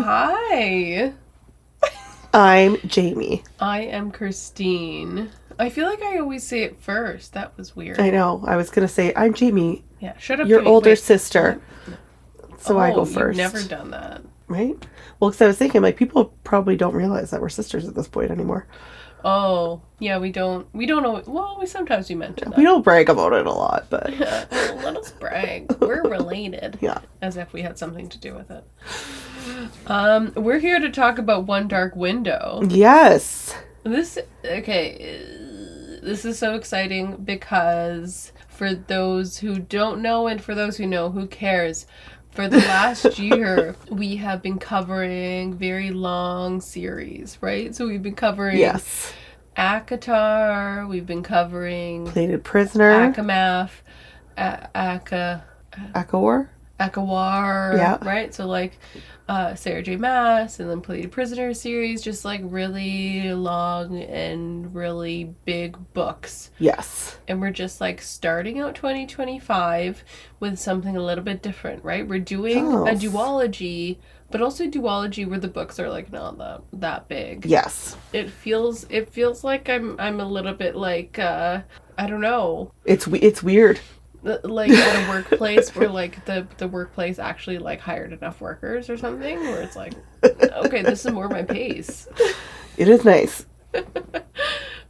Hi. I'm Jamie. I am Christine. I feel like I always say it first. That was weird. I know. I was going to say, I'm Jamie. Yeah, shut up, Your Jamie. older Wait, sister. what? So I go first. You've never done that. Right? Well, because I was thinking, like, people probably don't realize that we're sisters at this point anymore. Oh, yeah, we don't know. Well, we sometimes mention that. We don't brag about it a lot, but... Well, let us brag. We're related. Yeah. As if we had something to do with it. We're here to talk about One Dark Window. Yes. This is so exciting because for those who don't know and for those who know, who cares? For the last year, we have been covering very long series, right? So we've been covering ACOTAR, we've been covering Plated Prisoner, ACOMAF, ACOWAR, yeah. Right? So like Sarah J. Maas and then Plated Prisoner series, just like really long and really big books. Yes. And we're just like starting out 2025 with something a little bit different, right? We're doing a duology, but also a duology where the books are like not that big. Yes. It feels like I'm a little bit like I don't know. It's weird. Like at a workplace where like the workplace actually like hired enough workers or something, where it's like, okay, this is more my pace. It is nice.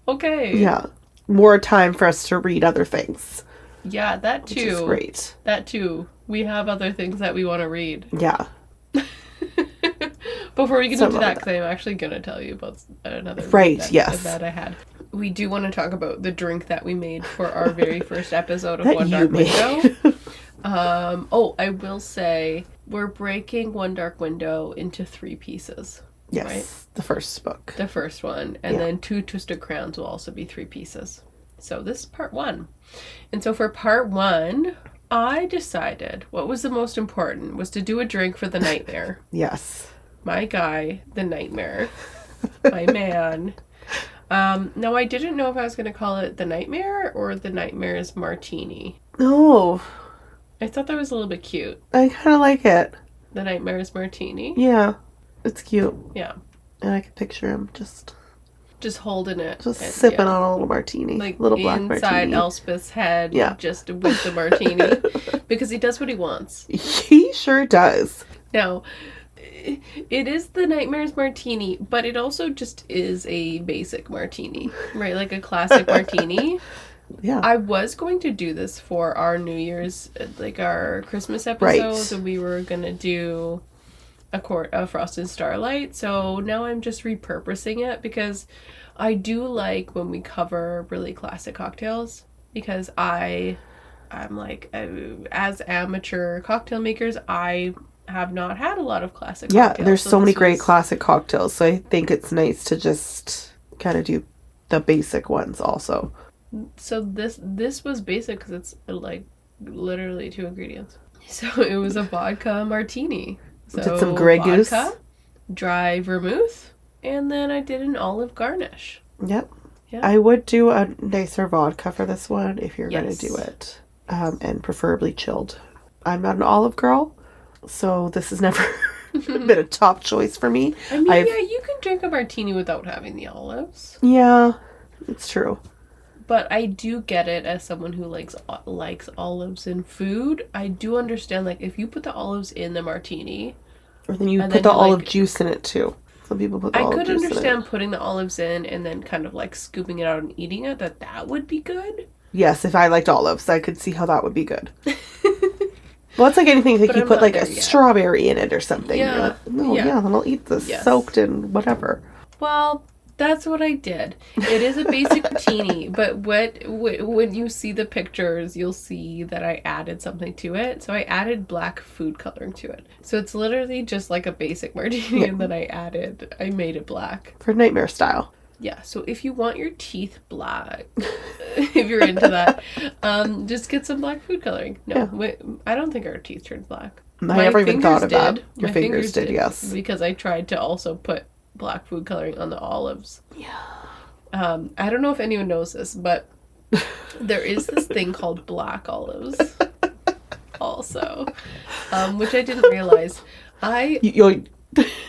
Okay. Yeah. More time for us to read other things. Yeah, that too. Which is great. That too. We have other things that we want to read. Yeah. Before we get into that, because I'm actually going to tell you about another that I had. We do want to talk about the drink that we made for our very first episode of One Dark Window. I will say we're breaking One Dark Window into 3 pieces. Yes, right? The first book. The first one. And then 2 Twisted Crowns will also be 3 pieces. So this is part 1. And so for part 1, I decided what was the most important was to do a drink for the Nightmare. Yes. My guy, the Nightmare. My man. Now, I didn't know if I was going to call it the Nightmare or the Nightmare's Martini. Oh. I thought that was a little bit cute. I kind of like it. The Nightmare's Martini. Yeah. It's cute. Yeah. And I can picture him just holding it. Just sipping on a little martini. Like little black inside martini. Elspeth's head. Yeah. Just with the martini. Because he does what he wants. He sure does. Now, it is the Nightmare's Martini, but it also just is a basic martini, right? Like a classic martini. Yeah. I was going to do this for our New Year's, like our Christmas episode, right. And we were going to do a quart of Frosted Starlight. So now I'm just repurposing it because I do like when we cover really classic cocktails because I'm like, as amateur cocktail makers, I have not had a lot of classic cocktails. Yeah, there's so many great classic cocktails, so I think it's nice to just kind of do the basic ones also. So this was basic because it's like literally 2 ingredients. So it was a vodka martini. So did some Grey Goose, vodka, dry vermouth, and then I did an olive garnish. Yep. Yeah. I would do a nicer vodka for this one if you're going to do it, and preferably chilled. I'm not an olive girl. So this has never been a top choice for me. I mean, yeah, you can drink a martini without having the olives. Yeah, it's true. But I do get it as someone who likes olives in food. I do understand, like, if you put the olives in the martini... Or then you put the olive juice in it, too. Some people put the olive juice in it. I could understand putting the olives in and then kind of, like, scooping it out and eating it. That would be good. Yes, if I liked olives, I could see how that would be good. Well, it's like anything, like you put like a strawberry in it or something. Yeah. Like, then I'll eat this soaked in whatever. Well, that's what I did. It is a basic martini, but when you see the pictures, you'll see that I added something to it. So I added black food coloring to it. So it's literally just like a basic martini, and then I made it black. For Nightmare style. Yeah, so if you want your teeth black, if you're into that, just get some black food coloring. No, I don't think our teeth turned black. I never even thought of that. Your fingers did, yes. Because I tried to also put black food coloring on the olives. Yeah. I don't know if anyone knows this, but there is this thing called black olives also, which I didn't realize.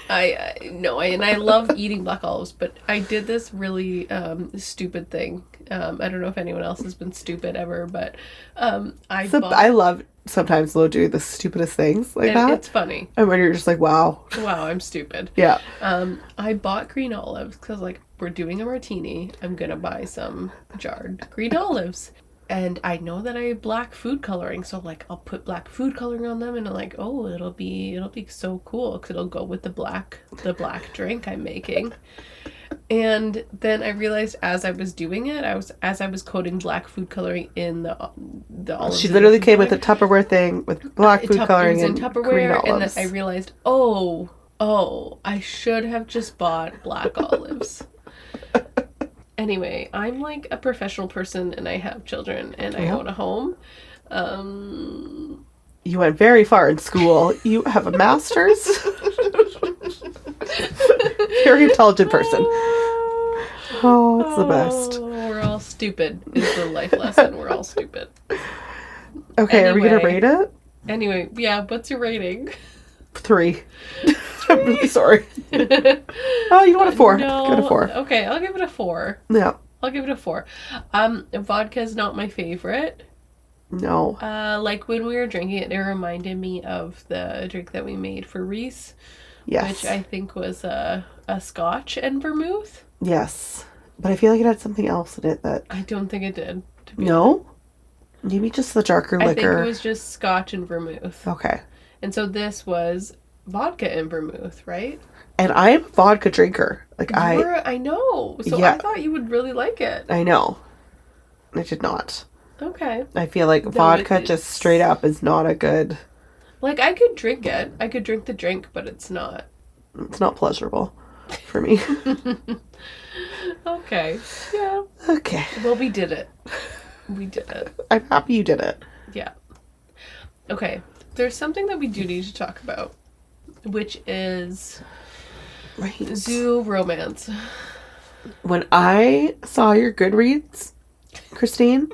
I love eating black olives, but I did this really stupid thing. I don't know if anyone else has been stupid ever, but I love sometimes they'll do the stupidest things like that. It's funny. And when you're just like, wow. Wow, I'm stupid. Yeah. I bought green olives because, like, we're doing a martini. I'm going to buy some jarred green olives. And I know that I have black food coloring, so like I'll put black food coloring on them, and I'm like, oh, it'll be so cool because it'll go with the black drink I'm making. And then I realized as I was doing it, as I was coating black food coloring in the olives. She literally came with a Tupperware thing with black food coloring and green olives. And then I realized, oh, I should have just bought black olives. Anyway, I'm like a professional person and I have children and I own a home. You went very far in school. You have a master's. Very intelligent person. Oh, it's the best. We're all stupid is the life lesson. We're all stupid. Okay, are we going to rate it? Anyway, yeah, what's your rating? 3. I'm really sorry. Oh, you want a 4? No. Give it a 4. Okay, I'll give it a 4. Yeah. I'll give it a 4. Vodka's not my favorite. No. Like when we were drinking it, it reminded me of the drink that we made for Reese. Yes. Which I think was a scotch and vermouth. Yes. But I feel like it had something else in it that... I don't think it did. No? Maybe just the darker liquor. I think it was just scotch and vermouth. Okay. And so this was vodka and vermouth, right? And I'm a vodka drinker. I know. So yeah. I thought you would really like it. I know. I did not. Okay. I feel like vodka just straight up is not a good... Like, I could drink it. I could drink the drink, but it's not. It's not pleasurable for me. Okay. Yeah. Okay. Well, we did it. We did it. I'm happy you did it. Yeah. Okay. There's something that we do need to talk about, which is zoo romance. When I saw your Goodreads, Christine,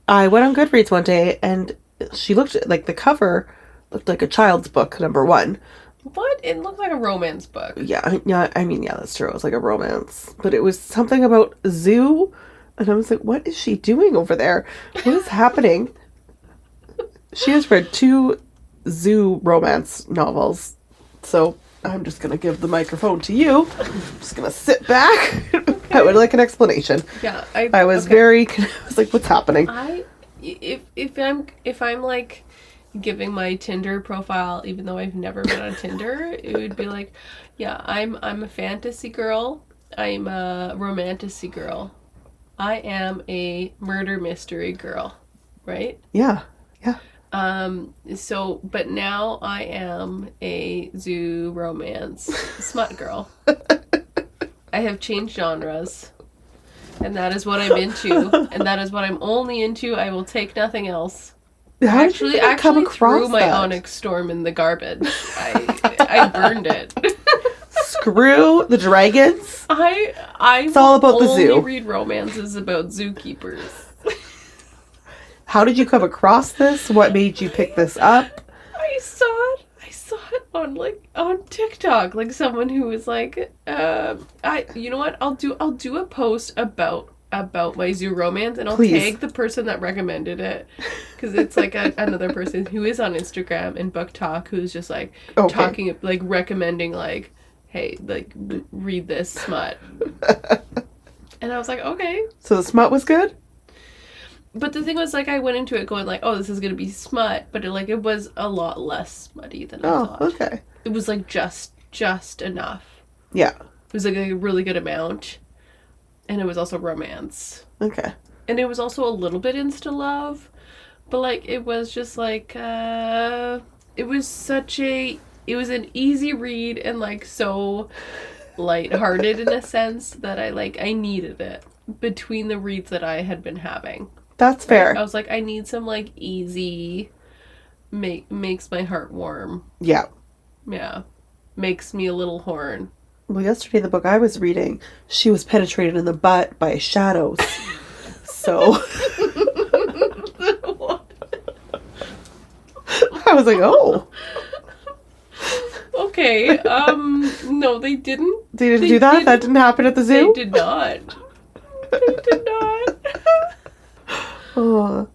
I went on Goodreads one day and she looked like the cover looked like a child's book, number 1. What? It looked like a romance book. Yeah, I mean, yeah, that's true. It was like a romance. But it was something about zoo. And I was like, what is she doing over there? What is happening? She has read 2 zoo romance novels. So I'm just going to give the microphone to you. I'm just going to sit back. Okay. I would like an explanation. Yeah. I was very... I was like, what's happening? If I'm like giving my Tinder profile, even though I've never been on Tinder, it would be like, yeah, I'm a fantasy girl. I'm a romantasy girl. I am a murder mystery girl, right? Yeah. Yeah. So, but now I am a zoo romance smut girl. I have changed genres. And that is what I'm into. And that is what I'm only into. I will take nothing else. How actually threw my Onyx Storm in the garbage. I burned it. Screw the dragons. It's all about the zoo. I only read romances about zookeepers. How did you come across this? What made you pick this up? I saw it on TikTok. Like someone who was like, you know what? I'll do a post about my zoo romance, and I'll tag the person that recommended it, because it's like another person who is on Instagram and Book Talk who's just like talking, like recommending, like, hey, like read this smut. And I was like, okay. So the smut was good? But the thing was, like, I went into it going like, oh, this is gonna be smut, but it was a lot less smutty than I thought. Oh, okay. It was like just enough. Yeah. It was like a really good amount. And it was also romance. Okay. And it was also a little bit insta love. But like it was just like it was an easy read and like so lighthearted in a sense that I needed it between the reads that I had been having. That's fair. I was like, I need some like easy makes my heart warm. Yeah. Yeah. Makes me a little horn. Well, yesterday, the book I was reading, she was penetrated in the butt by shadows. So. I was like, oh. Okay. No, they didn't. They didn't do that? That didn't happen at the zoo? They did not. They did not. Oh.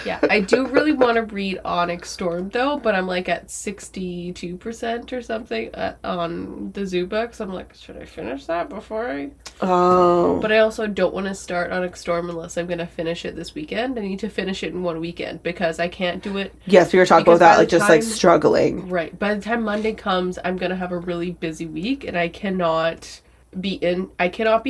Yeah, I do really want to read Onyx Storm though, but I'm like at 62% or something on the zoo books. I'm like, should I finish that before I? Oh. But I also don't want to start Onyx Storm unless I'm gonna finish it this weekend. I need to finish it in one weekend because I can't do it. Yes, we were talking about that, like just like struggling. Right. By the time Monday comes, I'm gonna have a really busy week, and I cannot be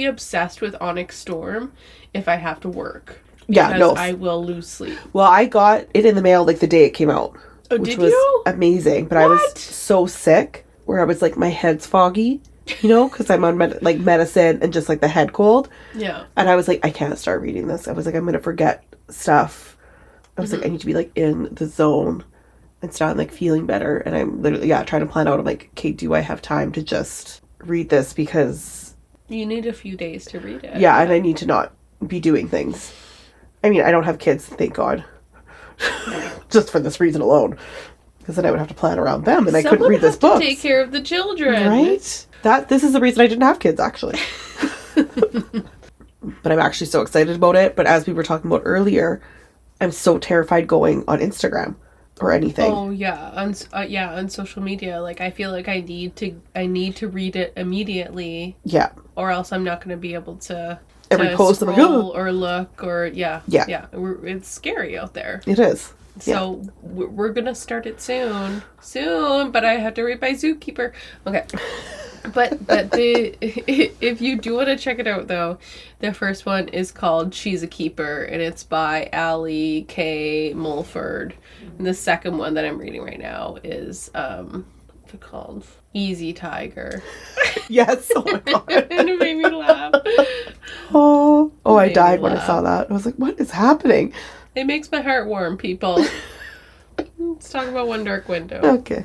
obsessed with Onyx Storm if I have to work. Yeah, no. I will lose sleep. Well, I got it in the mail like the day it came out. Oh, which did was you? Amazing. But I was so sick where I was like, my head's foggy, you know, because I'm on medicine and just like the head cold. Yeah. And I was like, I can't start reading this. I was like, I'm going to forget stuff. I was like, I need to be like in the zone and start like feeling better. And I'm literally, trying to plan out. I'm like, Kate, do I have time to just read this? Because you need a few days to read it. Yeah, and I need to not be doing things. I mean, I don't have kids, thank God. Just for this reason alone. Because then I would have to plan around them and I couldn't read this book. Take care of the children. Right? This is the reason I didn't have kids, actually. But I'm actually so excited about it. But as we were talking about earlier, I'm so terrified going on Instagram or anything. Oh, yeah. On social media. Like, I feel like I need to read it immediately. Yeah. Or else I'm not going to be able to... Every post, I'm like, oh. Or look, or yeah. It's scary out there. It is. So we're gonna start it soon, but I have to read by Zookeeper. Okay, but if you do want to check it out though, the first one is called She's a Keeper, and it's by Allie K. Mulford, and the second one that I'm reading right now is what's it called? Easy Tiger. Yes. Oh my God. And it made me laugh. Oh, I died when I saw that. I was like, what is happening? It makes my heart warm, people. Let's talk about One Dark Window. Okay.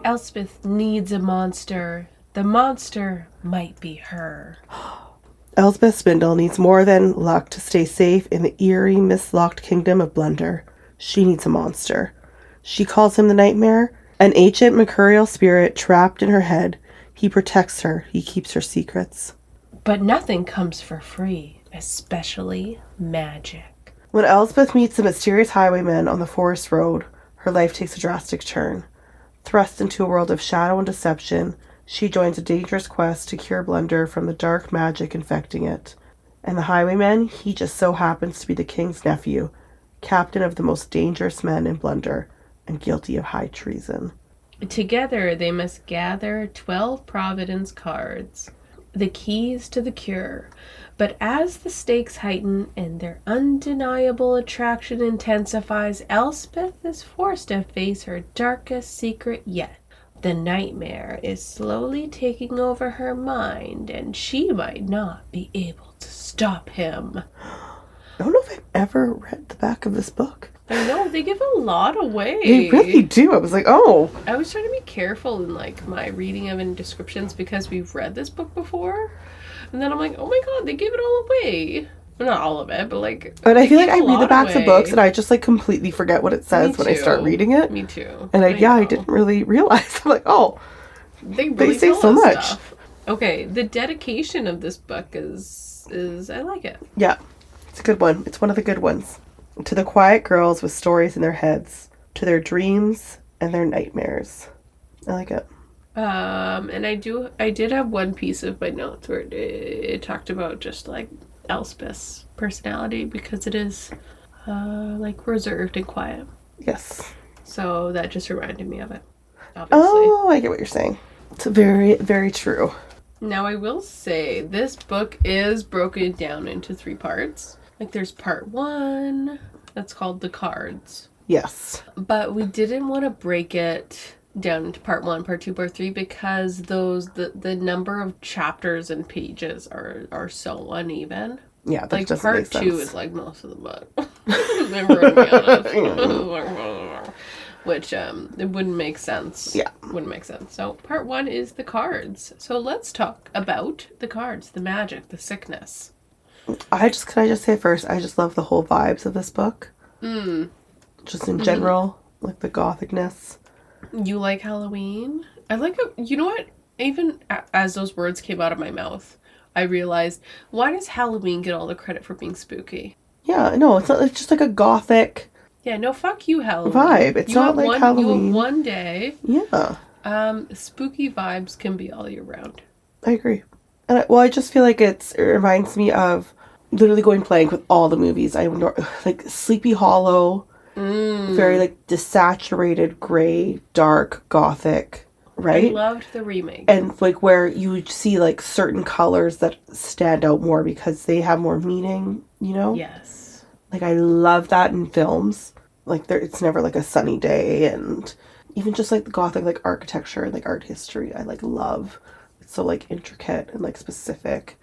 Elspeth needs a monster. The monster might be her. Elspeth Spindle needs more than luck to stay safe in the eerie, mist-locked kingdom of Blunder. She needs a monster. She calls him the Nightmare, an ancient mercurial spirit trapped in her head. He protects her. He keeps her secrets. But nothing comes for free, especially magic. When Elspeth meets the mysterious highwayman on the forest road, her life takes a drastic turn. Thrust into a world of shadow and deception, she joins a dangerous quest to cure Blunder from the dark magic infecting it. And the highwayman, he just so happens to be the king's nephew, captain of the most dangerous men in Blunder, and guilty of high treason. Together they must gather 12 Providence cards, the keys to the cure. But as the stakes heighten and their undeniable attraction intensifies, Elspeth is forced to face her darkest secret yet. The nightmare is slowly taking over her mind, and she might not be able to stop him. I don't know if I've ever read the back of this book. I know, they give a lot away. They really do. I was like, oh. I was trying to be careful in like my reading of and descriptions because we've read this book before. And then I'm like, oh my God, they give it all away. Well, not all of it, but like... But I feel like I read the backs of books and I just like completely forget what it says when I start reading it. Me too. And I didn't really realize. I'm like, oh, they say so much. Stuff. Okay, the dedication of this book is I like it. Yeah, it's a good one. It's one of the good ones. To the quiet girls with stories in their heads, to their dreams and their nightmares. I like it. And I did have one piece of my notes where it talked about just like Elspeth's personality because it is like reserved and quiet. Yes. So that just reminded me of it. Obviously. Oh, I get what you're saying. It's very, very true. Now I will say this book is broken down into 3 parts. Like there's part 1 that's called The Cards. Yes. But we didn't want to break it down into part 1, part 2, part 3 because the number of chapters and pages are so uneven. Yeah, that like doesn't part make sense. 2 is like most of the book. If we're gonna be honest. Which it wouldn't make sense. Yeah. Wouldn't make sense. So part 1 is the cards. So let's talk about the cards, the magic, the sickness. Can I just say first, I just love the whole vibes of this book. Just in general, like the gothicness. You like Halloween? I like it. You know what? Even as those words came out of my mouth, I realized, why does Halloween get all the credit for being spooky? Yeah, no, it's not. It's just like a gothic. Yeah, no, fuck you, Halloween. Vibe. It's not like Halloween. You have one day. Yeah. Spooky vibes can be all year round. I agree. And I just feel like it reminds me of literally going blank with all the movies. Like Sleepy Hollow, very like desaturated, gray, dark, gothic, right? I loved the remake. And like where you see like certain colors that stand out more because they have more meaning, you know? Yes. Like I love that in films. Like it's never like a sunny day, and even just like the gothic like architecture and like art history I like love. It's so like intricate and like specific,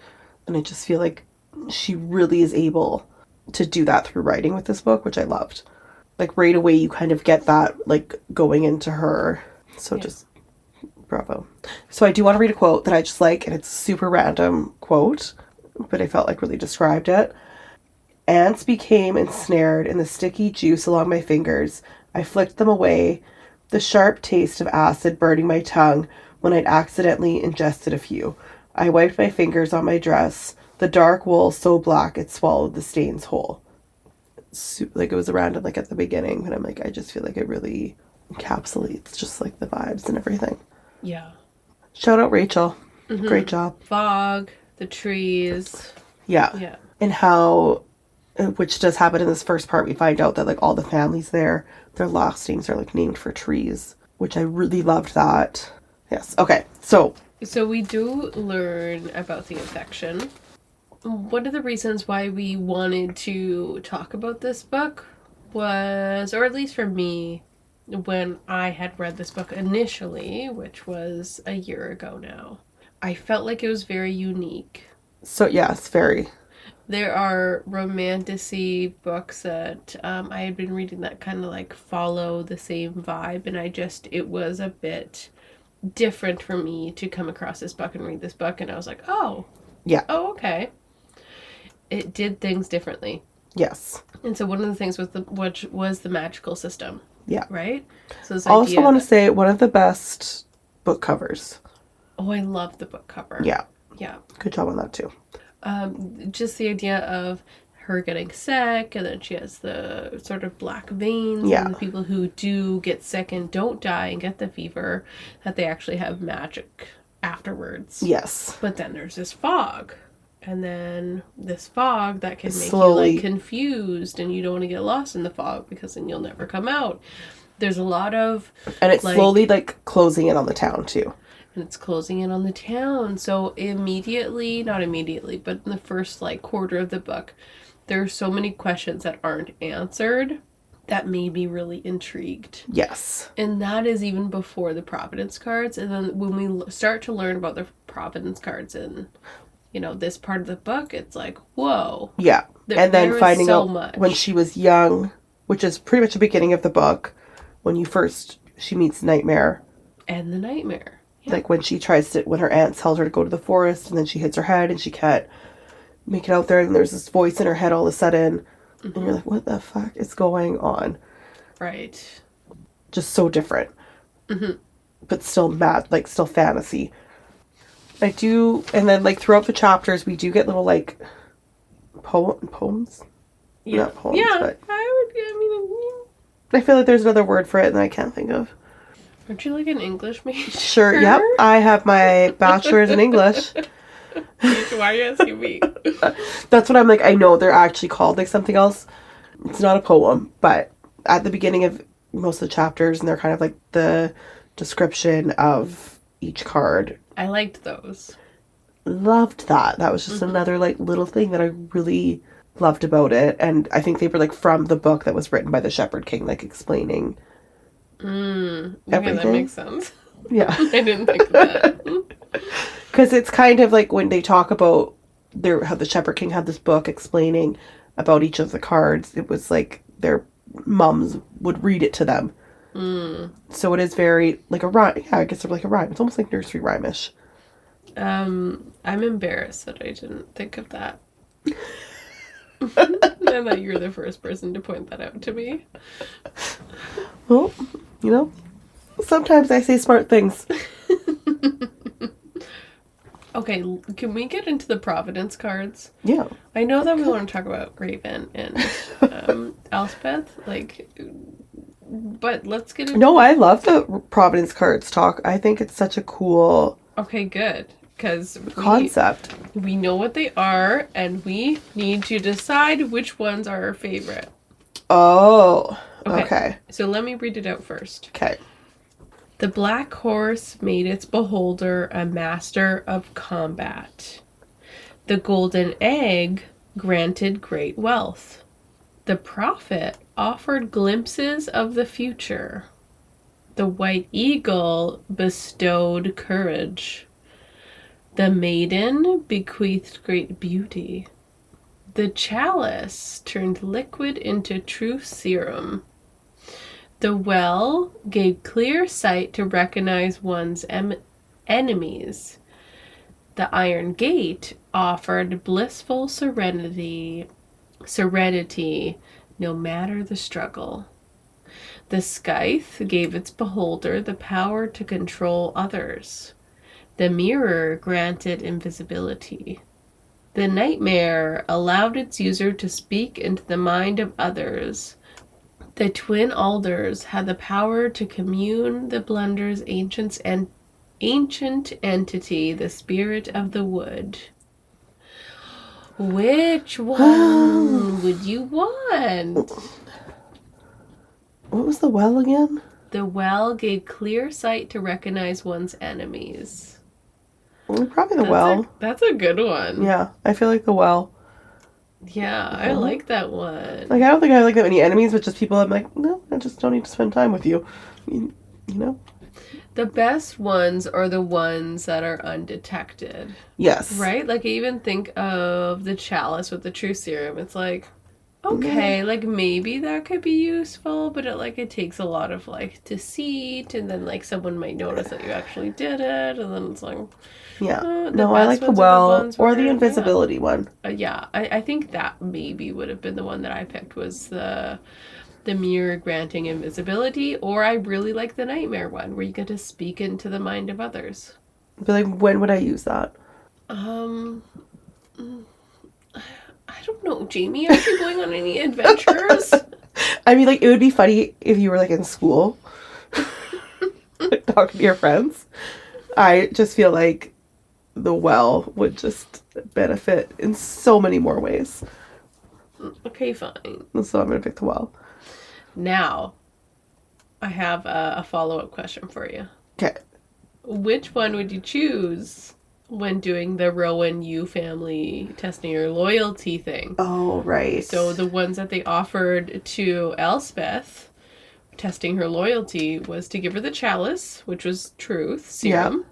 and I just feel like she really is able to do that through writing with this book, which I loved. Like right away you kind of get that like going into her. So just bravo. So I do want to read a quote that I just like, and it's a super random quote, but I felt like really described it. Ants became ensnared in the sticky juice along my fingers. I flicked them away, the sharp taste of acid burning my tongue when I'd accidentally ingested a few. I wiped my fingers on my dress, the dark wool so black it swallowed the stains whole. Like it was random like at the beginning, but I'm like, I just feel like it really encapsulates just like the vibes and everything. Yeah. Shout out Rachel. Great job. Fog, the trees. Yeah. Yeah. And how, which does happen in this first part, we find out that like all the families there, their last names are like named for trees, which I really loved that. Yes. Okay. So we do learn about the infection. One of the reasons why we wanted to talk about this book was, or at least for me, when I had read this book initially, which was a year ago now, I felt like it was very unique. So yes, very. There are romantic-y books that I had been reading that kind of like follow the same vibe, and it was a bit different for me to come across this book and read this book, and I was like, oh. Yeah. Oh, okay. It did things differently. Yes. And so one of the things which was the magical system. Yeah. Right? So I also want to say one of the best book covers. Oh, I love the book cover. Yeah. Yeah. Good job on that too. Just the idea of her getting sick, and then she has the sort of black veins. Yeah. And the people who do get sick and don't die and get the fever, that they actually have magic afterwards. Yes. But then there's this fog. And then this fog that can make slowly, you like confused, and you don't want to get lost in the fog because then you'll never come out. There's a lot of... And it's like, slowly like closing in on the town too. And it's closing in on the town. So not immediately, but in the first like quarter of the book, there are so many questions that aren't answered that made me really intrigued. Yes. And that is even before the Providence cards. And then when we start to learn about the Providence cards and... this part of the book, it's like, whoa. Yeah. And then finding out when she was young, which is pretty much the beginning of the book, when she meets Nightmare. And the Nightmare. Yeah. Like when when her aunt tells her to go to the forest, and then she hits her head and she can't make it out there, and there's this voice in her head all of a sudden. And you're like, what the fuck is going on? Right. Just so different. But still mad, like still fantasy. I do, and then like throughout the chapters, we do get little like poems. Yeah. Not poems, yeah. But I feel like there's another word for it, and I can't think of. Aren't you like an English major? Sure. Yep. I have my bachelor's in English. Why are you asking me? That's what I'm like. I know they're actually called like something else. It's not a poem, but at the beginning of most of the chapters, and they're kind of like the description of each card. I liked those. Loved that. That was just another like little thing that I really loved about it. And I think they were like from the book that was written by the Shepherd King, like explaining everything. That makes sense. Yeah. I didn't think of that. Because it's kind of like when they talk about how the Shepherd King had this book explaining about each of the cards, it was like their mums would read it to them. So it is very like a rhyme. Yeah, I guess it's like a rhyme. It's almost like nursery rhyme-ish. I'm embarrassed that I didn't think of that. I thought you were the first person to point that out to me. Well, you know, sometimes I say smart things. Okay, can we get into the Providence cards? Yeah. I know that we want to talk about Ravyn and Elspeth, but let's get into... No, I love the Providence cards talk. I think it's such a cool... Okay, good. Because concept. We know what they are, and we need to decide which ones are our favorite. Oh, okay. So let me read it out first. Okay. The black horse made its beholder a master of combat. The golden egg granted great wealth. The prophet offered glimpses of the future. The white eagle bestowed courage. The maiden bequeathed great beauty. The chalice turned liquid into truth serum. The well gave clear sight to recognize one's enemies. The iron gate offered blissful serenity no matter the struggle. The scythe gave its beholder the power to control others. The mirror granted invisibility. The nightmare allowed its user to speak into the mind of others. The twin alders had the power to commune the blunder's ancient entity, the spirit of the wood. Which one would you want? What was the well again? The well gave clear sight to recognize one's enemies. Well, probably the well. That's a good one. Yeah, I feel like the well. Yeah, I like that one. Like, I don't think I like that many enemies, but just people I'm like, no, I just don't need to spend time with you. You know? The best ones are the ones that are undetected. Yes. Right? Like, I even think of the chalice with the truth serum. It's like, okay, like, maybe that could be useful, but it takes a lot of, like, deceit, and then, like, someone might notice that you actually did it, and then it's like... Yeah. No, I like the well or the invisibility one. Yeah, I think that maybe would have been the one that I picked, was the mirror granting invisibility, or I really like the nightmare one where you get to speak into the mind of others. But like, when would I use that? I don't know, Jamie. Are you going on any adventures? I mean, like, it would be funny if you were like in school, like, talking to your friends. I just feel like the well would just benefit in so many more ways. Okay, fine. So I'm gonna pick the well. Now, I have a follow-up question for you. Okay. Which one would you choose when doing the Rowan U family testing your loyalty thing? Oh, right. So the ones that they offered to Elspeth, testing her loyalty, was to give her the chalice, which was truth serum. Yeah.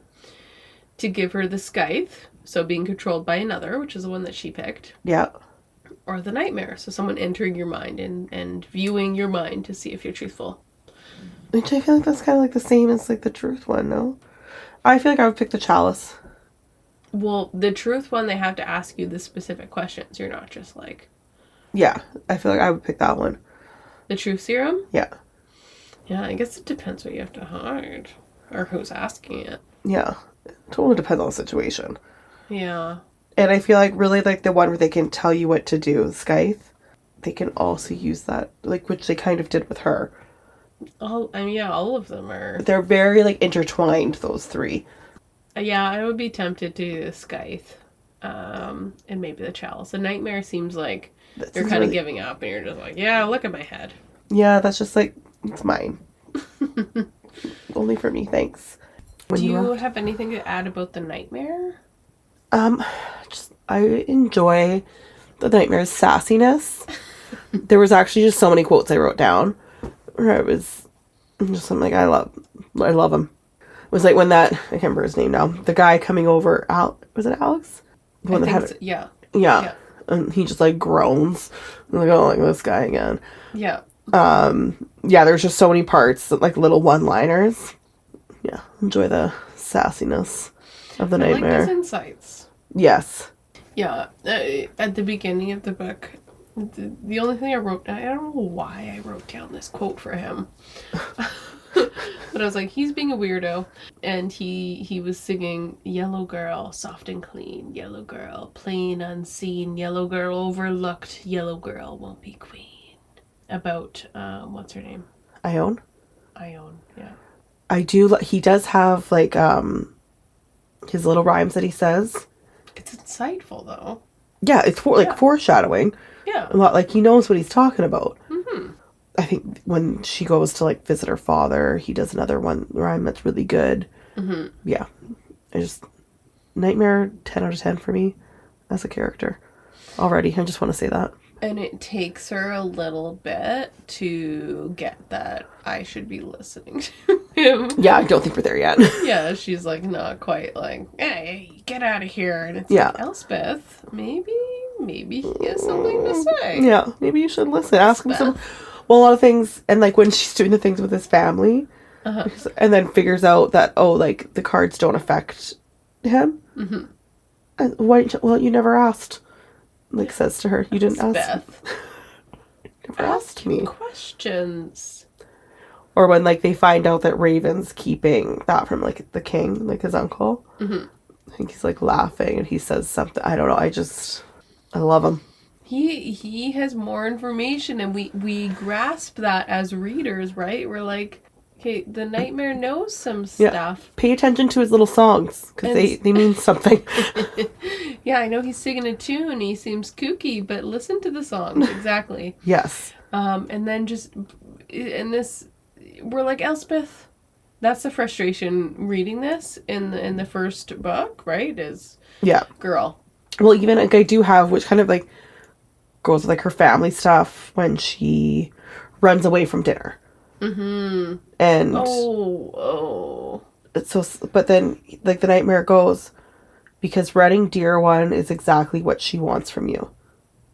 To give her the scythe, so being controlled by another, which is the one that she picked. Yeah. Or the nightmare, so someone entering your mind and viewing your mind to see if you're truthful. Which I feel like that's kind of like the same as like the truth one, no? I feel like I would pick the chalice. Well, the truth one, they have to ask you the specific questions. You're not just like... Yeah, I feel like I would pick that one. The truth serum? Yeah. Yeah, I guess it depends what you have to hide. Or who's asking it. Yeah. It totally depends on the situation. Yeah. And I feel like really like the one where they can tell you what to do, Scythe, they can also use that, like, which they kind of did with her. All of them are. They're very, like, intertwined, those three. Yeah, I would be tempted to do the Scythe. And maybe the chalice. The nightmare seems like you're kind of giving up and you're just like, yeah, look at my head. Yeah, that's just like, it's mine. Only for me, thanks. Do you have anything to add about the nightmare? I enjoy the nightmare's sassiness. There was actually just so many quotes I wrote down where I was just, I'm like, I love him. It was like when that, I can't remember his name now, the guy coming over, was it Alyx? The one that had it. Yeah. And he just like groans. I'm like, oh, like this guy again. Yeah. Yeah, there's just so many parts, like little one-liners. Yeah, enjoy the sassiness of the nightmare. I like his insights. Yes. Yeah, at the beginning of the book, the only thing I wrote, I don't know why I wrote down this quote for him. But I was like, he's being a weirdo. And he was singing, "Yellow girl, soft and clean. Yellow girl, plain unseen. Yellow girl, overlooked. Yellow girl won't be queen." About, what's her name? Ione? Ione, yeah. He does have, like, his little rhymes that he says. It's insightful, though. Yeah, it's foreshadowing. Yeah. A lot, like, he knows what he's talking about. Mm-hmm. I think when she goes to, like, visit her father, he does another one rhyme that's really good. Mm-hmm. Yeah. Nightmare, 10 out of 10 for me as a character. Already, I just want to say that. And it takes her a little bit to get that I should be listening to him. Yeah, I don't think we're there yet. Yeah, she's like not quite like, hey, get out of here. And it's like, Elspeth, maybe he has something to say. Yeah, maybe you should listen. Ask him some. Well, a lot of things, and like when she's doing the things with his family, and then figures out that, oh, like the cards don't affect him. Mm-hmm. And well, you never asked. Like, says to her, you didn't ask. Never asked me questions. Or when, like, they find out that Ravyn's keeping that from, like, the king, like his uncle. Mm-hmm. I think he's, like, laughing and he says something. I don't know. I love him. He has more information, and we grasp that as readers, right? We're like, okay, the Nightmare knows some stuff. Yeah. Pay attention to his little songs, because they mean something. Yeah, I know he's singing a tune. He seems kooky, but listen to the songs. Exactly. Yes. And then we're like, Elspeth. That's the frustration reading this in the first book, right? Girl. Well, even like I do have, which kind of like goes with like her family stuff when she runs away from dinner. Mm-hmm. And so, but then like the Nightmare goes, because running dear one is exactly what she wants from you.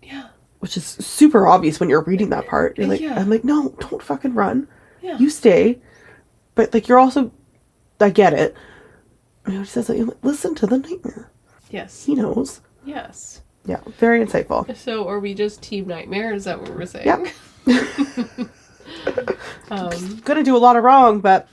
Yeah. Which is super obvious when you're reading that part. You're like, I'm like, no, don't fucking run. Yeah. You stay. But like, you're also, I get it. You know, he says, like, listen to the Nightmare. Yes. He knows. Yes. Yeah. Very insightful. So are we just Team Nightmare? Is that what we're saying? Yeah. Gonna do a lot of wrong, but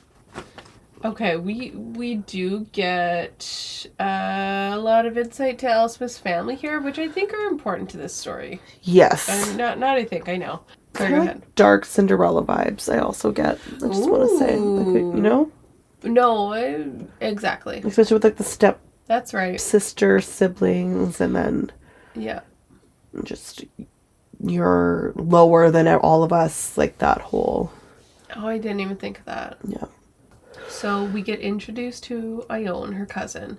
okay, we do get a lot of insight to Elspeth's family here, which I think are important to this story. Yes. Not I think, I know. Sorry, go ahead. Dark Cinderella vibes I also get. I just want to say, like, you know? No, exactly. Especially with like the That's right. sister siblings, and then just you're lower than all of us, like that whole. Oh, I didn't even think of that. Yeah. So we get introduced to Ione, her cousin.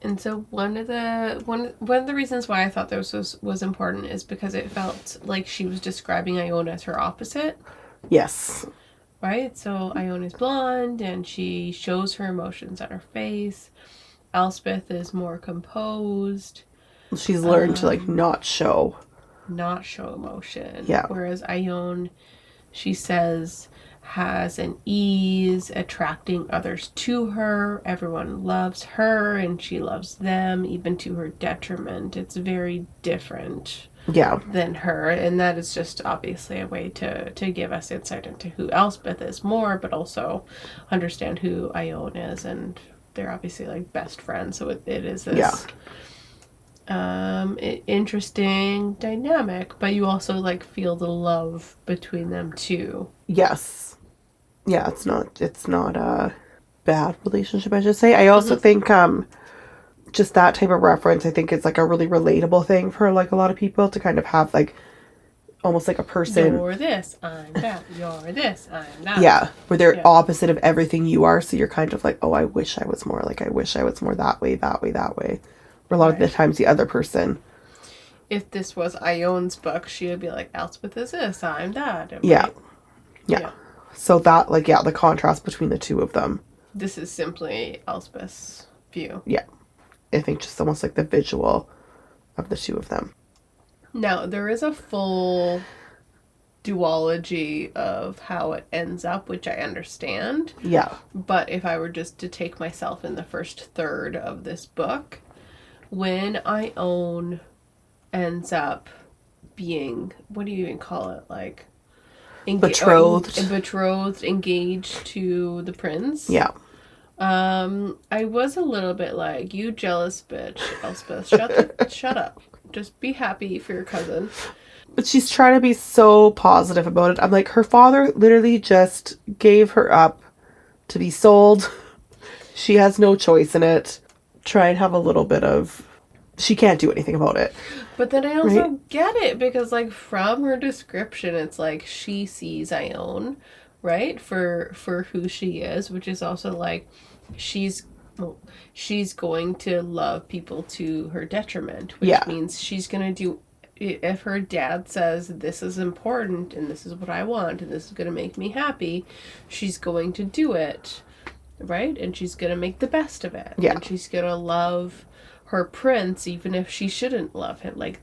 And so one of the reasons why I thought this was important is because it felt like she was describing Ione as her opposite. Yes. Right? So Ione is blonde and she shows her emotions on her face. Elspeth is more composed. She's learned to like not show emotion. Yeah. Whereas Ione, she says, has an ease attracting others to her. Everyone loves her and she loves them, even to her detriment. It's very different than her, and that is just obviously a way to give us insight into who Elspeth is more, but also understand who Ione is, and they're obviously like best friends, so it is this interesting dynamic, but you also like feel the love between them too. Yes. Yeah, it's not a bad relationship, I should say. I also think just that type of reference, I think it's like a really relatable thing for like a lot of people to kind of have like almost like a person. You're this, I'm that. You're this, I'm that. Yeah, where they're opposite of everything you are, so you're kind of like, oh, I wish I was more that way, that way, that way. Where a lot of the times the other person. If this was Ione's book, she would be like, Elspeth is this, I'm that. Right? Yeah. So that, like, the contrast between the two of them. This is simply Elspeth's view. Yeah. I think just almost like the visual of the two of them. Now, there is a full duology of how it ends up, which I understand. Yeah. But if I were just to take myself in the first third of this book, when Ione ends up being, what do you even call it? Like, betrothed, engaged to the prince. Yeah. I was a little bit like, you jealous bitch, Elspeth. Shut up. Just be happy for your cousin. But she's trying to be so positive about it. I'm like, her father literally just gave her up to be sold. She has no choice in it. Try and have a little bit of... She can't do anything about it. But then I also get it, because, like, from her description, it's like she sees Ione, right, for who she is, which is also, like, she's going to love people to her detriment, which means she's going to do... If her dad says, this is important, and this is what I want, and this is going to make me happy, she's going to do it, right? And she's going to make the best of it. Yeah. And she's going to love her prince, even if she shouldn't love him. Like,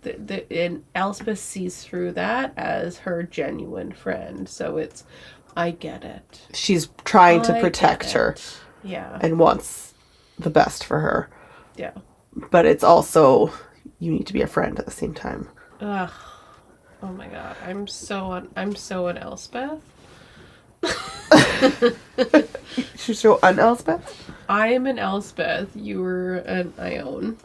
and Elspeth sees through that as her genuine friend. So it's, I get it. She's trying to protect her. Yeah. And wants the best for her. Yeah. But it's also, you need to be a friend at the same time. Ugh. Oh my god. I'm so an Elspeth. She's so un-Elspeth? I am an Elspeth. You were an Ione.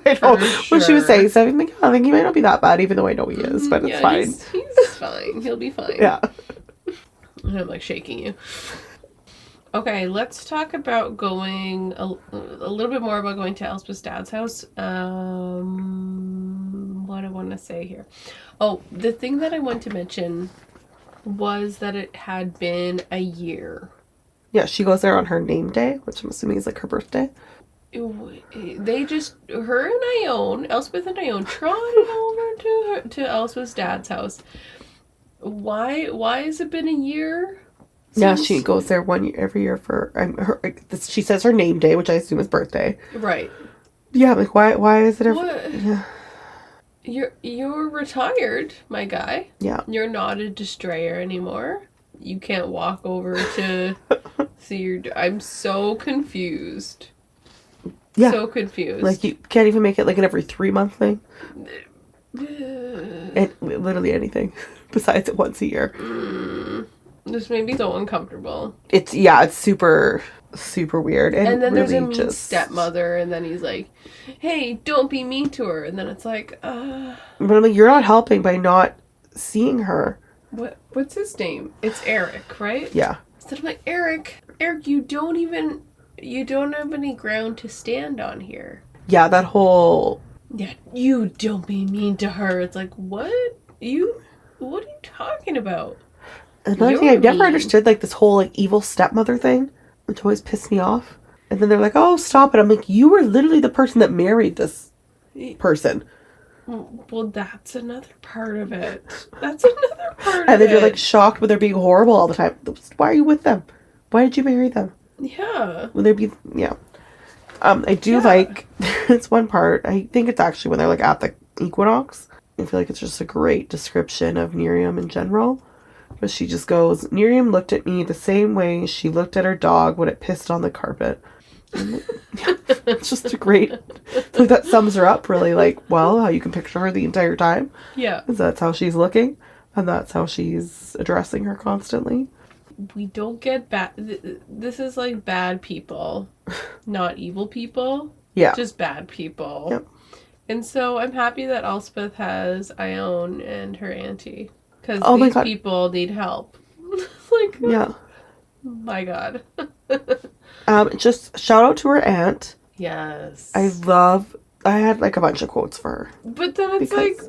I know. When she was saying something, like, I think he might not be that bad, even though I know he is, but it's fine. He's fine. He'll be fine. Yeah. And I'm like shaking you. Okay, let's talk about going a little bit more about going to Elspeth's dad's house. What I want to say here. Oh, the thing that I want to mention was that it had been a year. Yeah, she goes there on her name day, which I'm assuming is like her birthday. They just, her and Ione, Elspeth and Ione, trotted over to Elspeth's dad's house. Why has it been a year? Yeah, she goes there every year for she says her name day, which I assume is birthday. Right. Yeah, like why is it Yeah. You're retired, my guy. Yeah. You're not a destroyer anymore. You can't walk over to see your... I'm so confused. Yeah. So confused. Like, you can't even make it like an every 3-month thing. Literally anything besides it once a year. This made me so uncomfortable. It's super, super weird. And then really there's a mean stepmother, and then he's like, hey, don't be mean to her. And then it's like, But I'm like, you're not helping by not seeing her. What's his name? It's Eric, right? Yeah. So I'm like, Eric, you don't have any ground to stand on here. Yeah, that whole... Yeah, you don't be mean to her. It's like, what? What are you talking about? Another thing I've never understood, like, this whole, like, evil stepmother thing, which always pissed me off. And then they're like, oh, stop it. I'm like, you were literally the person that married this person. Well, that's another part of it. And then you're, like, shocked when they're being horrible all the time. Why are you with them? Why did you marry them? Yeah. Will there be... Yeah. I do like... It's one part. I think it's actually when they're, like, at the equinox. I feel like it's just a great description of Miriam in general. But she just goes, Miriam looked at me the same way she looked at her dog when it pissed on the carpet. It's just a great... Like, that sums her up really, like, well, how you can picture her the entire time. Yeah. That's how she's looking. And that's how she's addressing her constantly. We don't get bad... This is, like, bad people. Not evil people. Yeah. Just bad people. Yep. And so I'm happy that Elspeth has Ione and her auntie. Because these people need help. Like, yeah. My God. Just shout out to her aunt. Yes. I had like a bunch of quotes for her. But then it's like,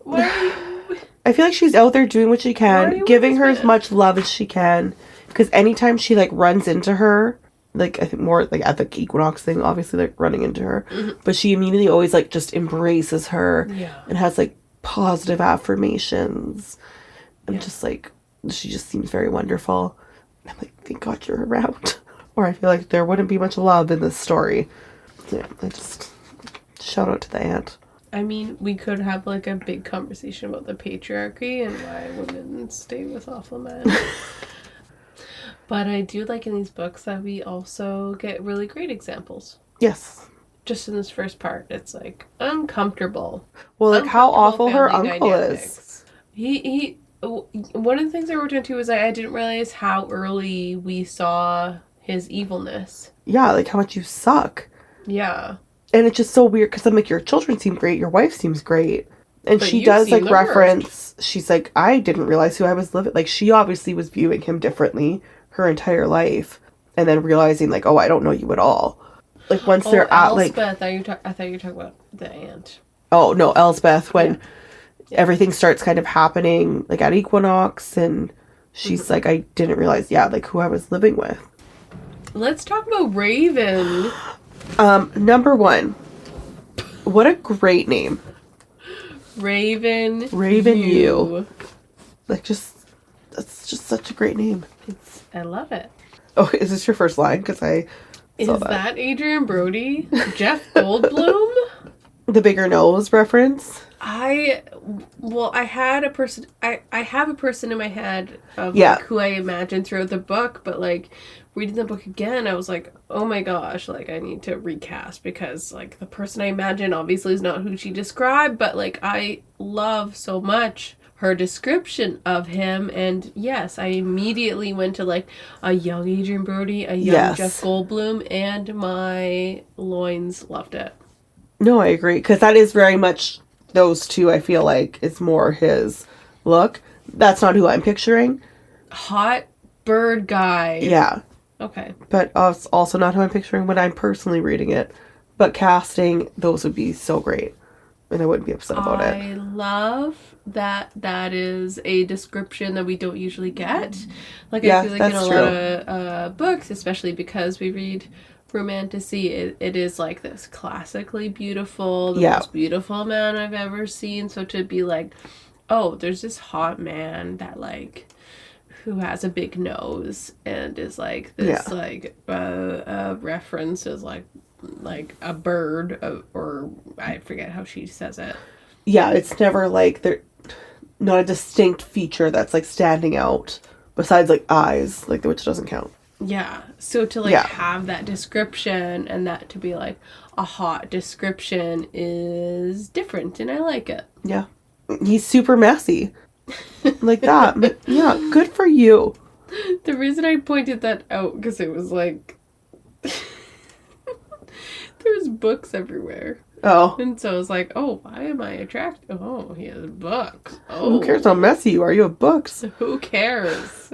why are you... I feel like she's out there doing what she can, giving her as much love as she can. Because anytime she like runs into her, like I think more like at the equinox thing, obviously like running into her, but she immediately always like just embraces her and has like positive affirmations. And just like, she just seems very wonderful. I'm like, thank God you're around. Or I feel like there wouldn't be much love in this story. Yeah, I just shout out to the aunt. I mean, we could have like a big conversation about the patriarchy and why women stay with awful men. But I do like in these books that we also get really great examples. Yes. Just in this first part, it's like uncomfortable. Well, like how awful her uncle dynamics. is. One of the things I wrote down too was I didn't realize how early we saw his evilness. Yeah, like how much you suck. Yeah. And it's just so weird because I'm like, your children seem great, your wife seems great. And but she does like reference, she's like, I didn't realize who I was living. Like she obviously was viewing him differently her entire life. And then realizing like, oh, I don't know you at all. Like once they're at like. I thought you were talking about the aunt. Oh, no, Elsbeth, when everything starts kind of happening like at equinox and she's like, I didn't realize, like who I was living with. Let's talk about Ravyn. Number one, what a great name. Ravyn. Like that's just such a great name. I love it. Oh, is this your first line? Because is that Adrian Brody? Jeff Goldblum? The bigger nose reference. I had a person. I have a person in my head of like who I imagined throughout the book, but like reading the book again, I was like, oh my gosh, like I need to recast because like the person I imagine obviously is not who she described, but like I love so much her description of him, and yes, I immediately went to like a young Adrian Brody, a young Jeff Goldblum, and my loins loved it. No, I agree, because that is very much those two. I feel like is more his look. That's not who I'm picturing. Hot bird guy. Yeah. Okay. But also not who I'm picturing when I'm personally reading it. But casting, those would be so great. And I wouldn't be upset about it. I love that is a description that we don't usually get. Like I feel like in a lot of books, especially because we read romantasy, it is like this classically beautiful, the most beautiful man I've ever seen. So to be like, oh, there's this hot man that like who has a big nose and is like this like reference is like a bird or I forget how she says it. Yeah, it's never like they're not a distinct feature that's like standing out besides like eyes, like which doesn't count. Yeah. So to like have that description and that to be like a hot description is different and I like it. Yeah. He's super messy. Like that. Yeah, good for you. The reason I pointed that out because it was like there's books everywhere. Oh. And so I was like, oh, why am I attracted? Oh, he has books. Oh. Who cares how messy you are? You have books. Who cares?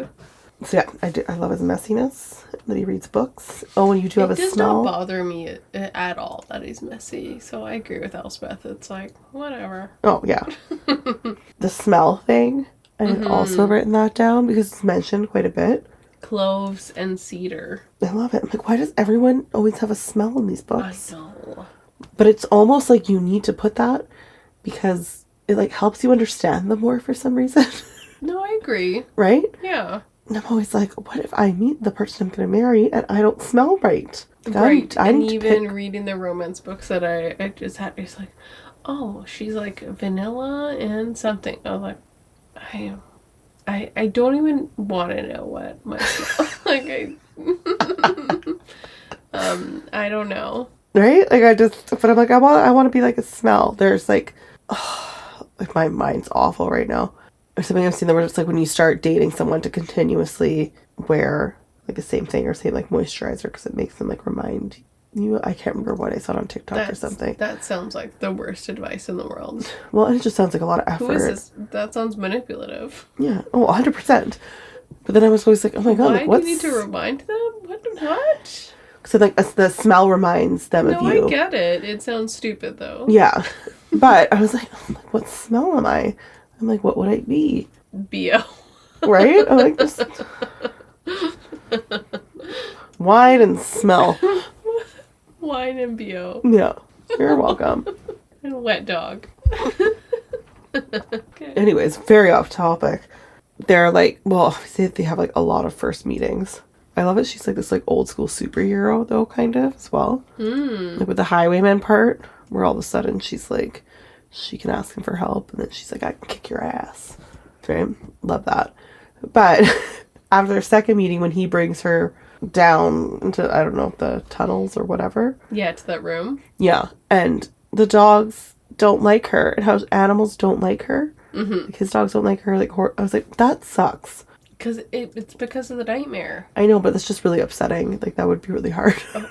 So yeah, I love his messiness, that he reads books. Oh, and you do have a smell. It does not bother me at all that he's messy, so I agree with Elspeth. It's like, whatever. Oh, yeah. The smell thing, I had also written that down because it's mentioned quite a bit. Cloves and cedar. I love it. I'm like, why does everyone always have a smell in these books? I know. But it's almost like you need to put that because it like helps you understand them more for some reason. No, I agree. Right? Yeah. And I'm always like, what if I meet the person I'm going to marry and I don't smell right? Like, right. And even reading the romance books that I just had, it's like, oh, she's like vanilla and something. I was like, I don't even want to know what my smell like. I don't know. Right? Like but I'm like, I want to be like a smell. There's like, like my mind's awful right now. Or something I've seen that where it's like when you start dating someone to continuously wear like the same thing or same like moisturizer because it makes them like remind you. I can't remember what I saw on TikTok or something. That sounds like the worst advice in the world. Well, it just sounds like a lot of effort. Who is this? That sounds manipulative. Yeah. Oh, 100%. But then I was always like, oh my God. Why do you need to remind them? What? So like the smell reminds them of you. No, I get it. It sounds stupid though. Yeah. But I was like, oh, what smell am I? I'm like, what would I be? B.O. Right? I'm like, this wine and smell. Wine and B.O. Yeah. You're welcome. And wet dog. Okay. Anyways, very off topic. They're like, well, obviously they have like a lot of first meetings. I love it. She's like this like old school superhero though, kind of as well. Like with the highwayman part, where all of a sudden she's like, she can ask him for help, and then she's like, I can kick your ass. Right? Love that. But after their second meeting, when he brings her down into, I don't know, the tunnels or whatever. Yeah, to that room. Yeah. And the dogs don't like her, and how animals don't like her. Mm-hmm. Like his dogs don't like her. Like I was like, that sucks. Because it's because of the nightmare. I know, but it's just really upsetting. Like, that would be really hard. Oh.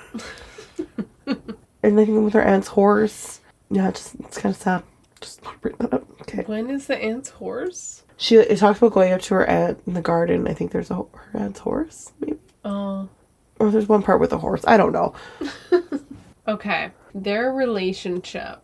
And then with her aunt's horse. Yeah, it's kind of sad. Just want to bring that up. Okay. When is the aunt's horse? It talks about going up to her aunt in the garden. I think there's her aunt's horse, maybe. Oh. Or there's one part with a horse. I don't know. Okay. Their relationship.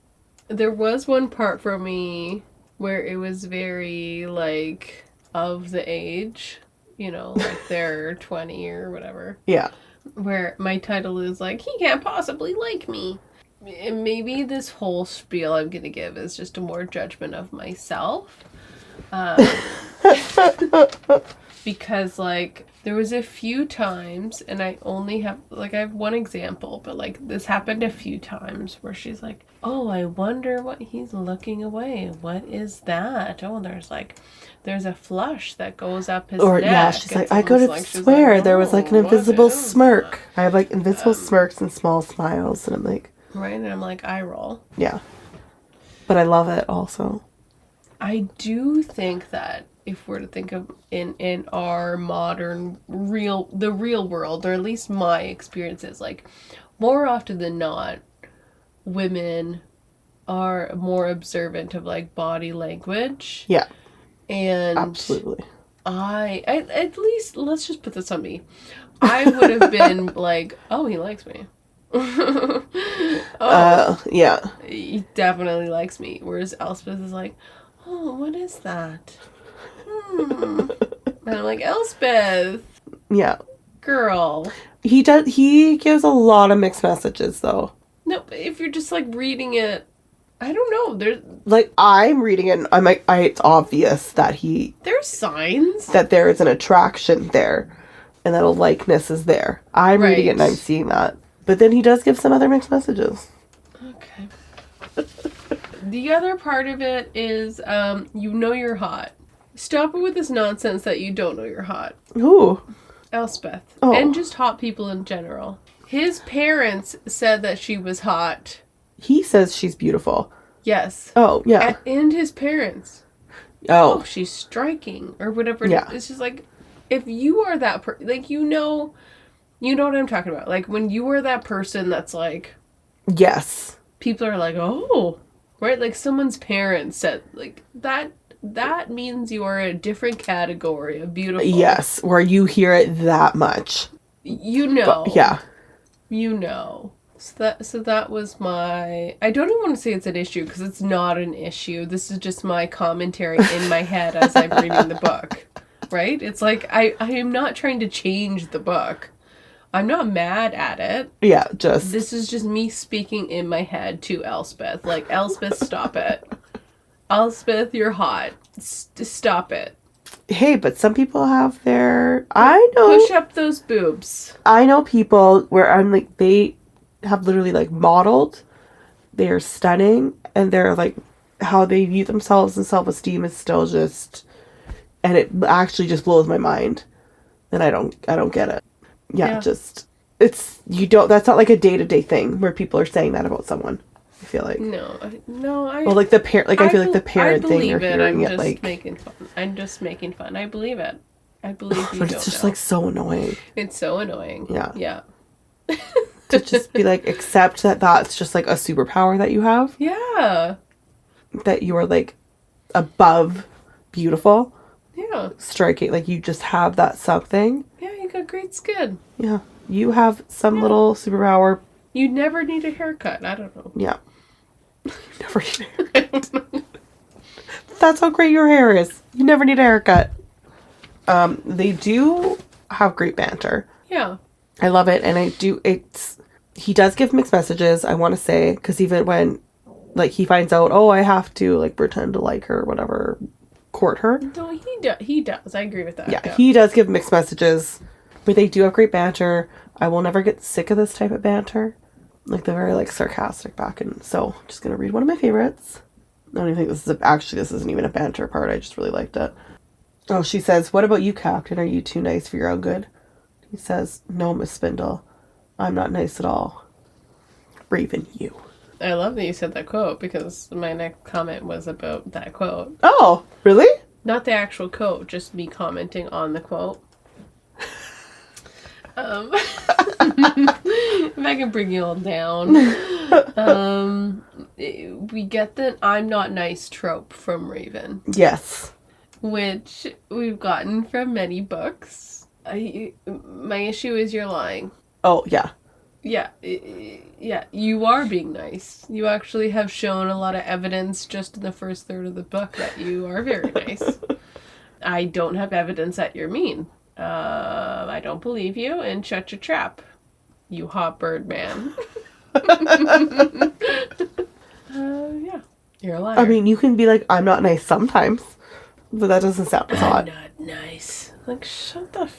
There was one part for me where it was very, like, of the age. You know, like they're 20 or whatever. Yeah. Where my title is like, he can't possibly like me. And maybe this whole spiel I'm going to give is just a more judgment of myself. Because, like, there was a few times, and I only have, like, I have one example, but, like, this happened a few times where she's like, oh, I wonder what he's looking away. What is that? Oh, there's a flush that goes up his neck. Yeah, she's like, I could swear there was, like, an invisible smirk. That? I have, like, invisible smirks and small smiles, and I'm like... Right, and I'm like, eye roll. Yeah. But I love it also. I do think that if we're to think of in our modern the real world, or at least my experiences, like more often than not, women are more observant of like body language. Yeah. And absolutely. I at least, let's just put this on me. I would have been like, oh, he likes me. Yeah. He definitely likes me. Whereas Elspeth is like, oh, what is that? And I'm like, Elspeth. Yeah. Girl. He gives a lot of mixed messages, though. No, but if you're just, like, reading it, I don't know. There's... Like, I'm reading it, and I'm like, it's obvious that there's signs. That there is an attraction there, and that a likeness is there. I'm reading it, and I'm seeing that. But then he does give some other mixed messages. Okay. The other part of it is, you know you're hot. Stop it with this nonsense that you don't know you're hot. Ooh. Elspeth. Oh. And just hot people in general. His parents said that she was hot. He says she's beautiful. Yes. Oh, yeah. And his parents. Oh. She's striking. Or whatever. Yeah. It's just like, if you are that like, you know what I'm talking about. Like, when you are that person that's like... Yes. People are like, oh... Right? Like, someone's parents said, like, that means you are a different category of beautiful. Yes, where you hear it that much. You know. But, yeah. You know. So that was my... I don't even want to say it's an issue, because it's not an issue. This is just my commentary in my head as I'm reading the book. Right? It's like, I am not trying to change the book. I'm not mad at it. Yeah, just... This is just me speaking in my head to Elspeth. Like, Elspeth, stop it. Elspeth, you're hot. Stop it. Hey, but some people have their... I know... Push up those boobs. I know people where I'm like, they have literally like modeled. They're stunning. And they're like, how they view themselves and self-esteem is still just... And it actually just blows my mind. And I don't get it. Yeah, just... It's... You don't... That's not like a day-to-day thing where people are saying that about someone. I feel like. No. Well, like the parent... Like, I feel like the parent thing you're hearing it, like... I'm just making fun. I believe it. I believe you But it's just, like, so annoying. It's so annoying. Yeah. Yeah. To just be like, accept that that's just, like, a superpower that you have. Yeah. That you are, like, above beautiful. Yeah. Striking. Like, you just have that something. Yeah, you got great skin. Yeah. You have some little superpower. You never need a haircut. I don't know. Yeah. You never need a haircut. That's how great your hair is. You never need a haircut. They do have great banter. Yeah. I love it. And he does give mixed messages, I want to say. Because even when, like, he finds out, oh, I have to, like, pretend to like her or whatever, court her. No, he does. I agree with that. Yeah, he does give mixed messages. But they do have great banter. I will never get sick of this type of banter. Like, they're very, like, sarcastic back. And so, I'm just going to read one of my favorites. I don't even think this isn't even a banter part. I just really liked it. Oh, she says, what about you, Captain? Are you too nice for your own good? He says, "No, Miss Spindle, I'm not nice at all. Ravyn, you." I love that you said that quote because my next comment was about that quote. Oh, really? Not the actual quote, just me commenting on the quote. If I can bring you all down. We get the "I'm not nice" trope from Ravyn. Yes. Which we've gotten from many books. My issue is you're lying. Oh, yeah. Yeah, you are being nice. You actually have shown a lot of evidence just in the first third of the book that you are very nice. I don't have evidence that you're mean. I don't believe you, and shut your trap, you hot bird man. Yeah, you're a liar. I mean, you can be like, "I'm not nice" sometimes, but that doesn't sound as hot. I'm not nice. Like, shut the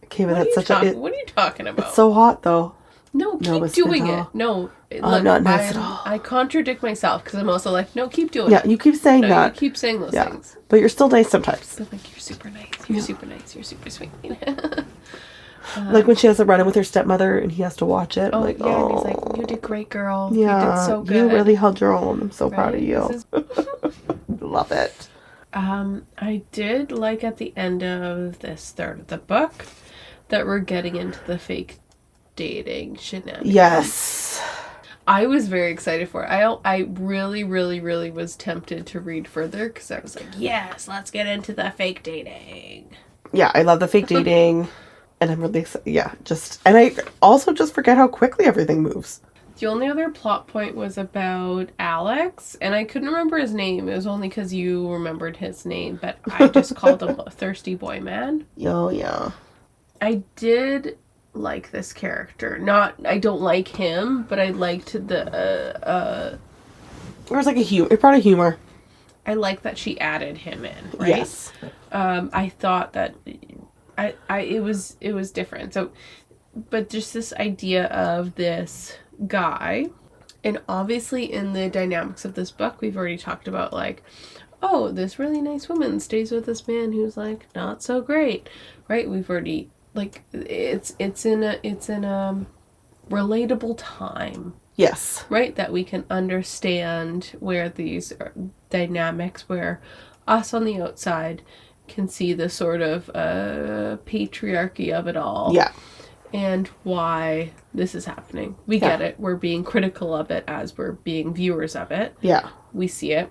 Okay, but that's what are you talking about? It's so hot, though. No, keep doing it. No, I'm not nice at all. I contradict myself because I'm also like, no, keep doing it. Yeah, you keep saying that. You keep saying those things. But you're still nice sometimes. But like, you're super nice. You're super nice. You're super sweet. Like when she has to run in with her stepmother and he has to watch it. And he's like, "You did great, girl. Yeah, you did so good. You really held your own. I'm so proud of you." Love it. I did like at the end of this third of the book that we're getting into the fake dating shenanigans. Yes. I was very excited for it. I really, really, really was tempted to read further because I was like, yes, let's get into the fake dating. Yeah, I love the fake dating. And I'm really excited. Yeah, and I also just forget how quickly everything moves. The only other plot point was about Alyx, and I couldn't remember his name. It was only because you remembered his name, but I just called him a thirsty boy man. Oh, yeah. I did like this character. I don't like him, but I liked there was like it brought a humor. I like that she added him in, right? Yes. I thought that it was different. So, but just this idea of this guy, and obviously in the dynamics of this book, we've already talked about like, oh, this really nice woman stays with this man who's like not so great, right? We've already like it's in a relatable time. Yes. Right, that we can understand where these dynamics, where us on the outside can see the sort of patriarchy of it all. Yeah. And why this is happening. We get it. We're being critical of it as we're being viewers of it. Yeah. We see it.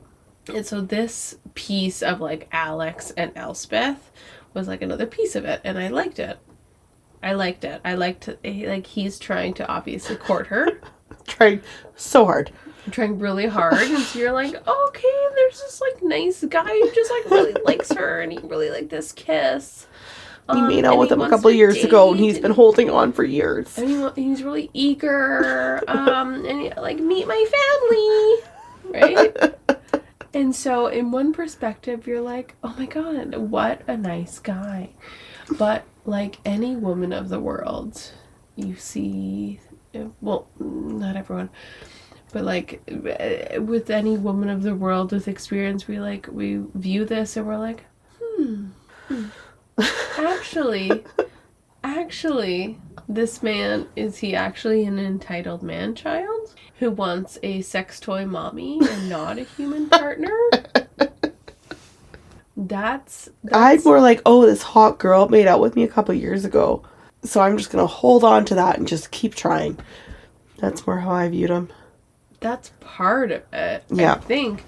And so this piece of like Alyx and Elspeth was like another piece of it. And I liked it. I liked like he's trying to obviously court her. Trying so hard. Trying really hard, and so you're like, okay, there's this like nice guy who just like really likes her, and he really liked this kiss. He made out with him a couple years ago, and he's been holding on for years. And he's really eager, and he, like, meet my family, right? And so in one perspective, you're like, oh my god, what a nice guy. But like any woman of the world, you see, well, not everyone, but like with any woman of the world with experience, we view this and we're like, actually, this man, is he actually an entitled man-child who wants a sex toy mommy and not a human partner? That's I'd more like, oh, this hot girl made out with me a couple years ago, so I'm just gonna hold on to that and just keep trying. That's more how I viewed him. That's part of it. Yeah. I think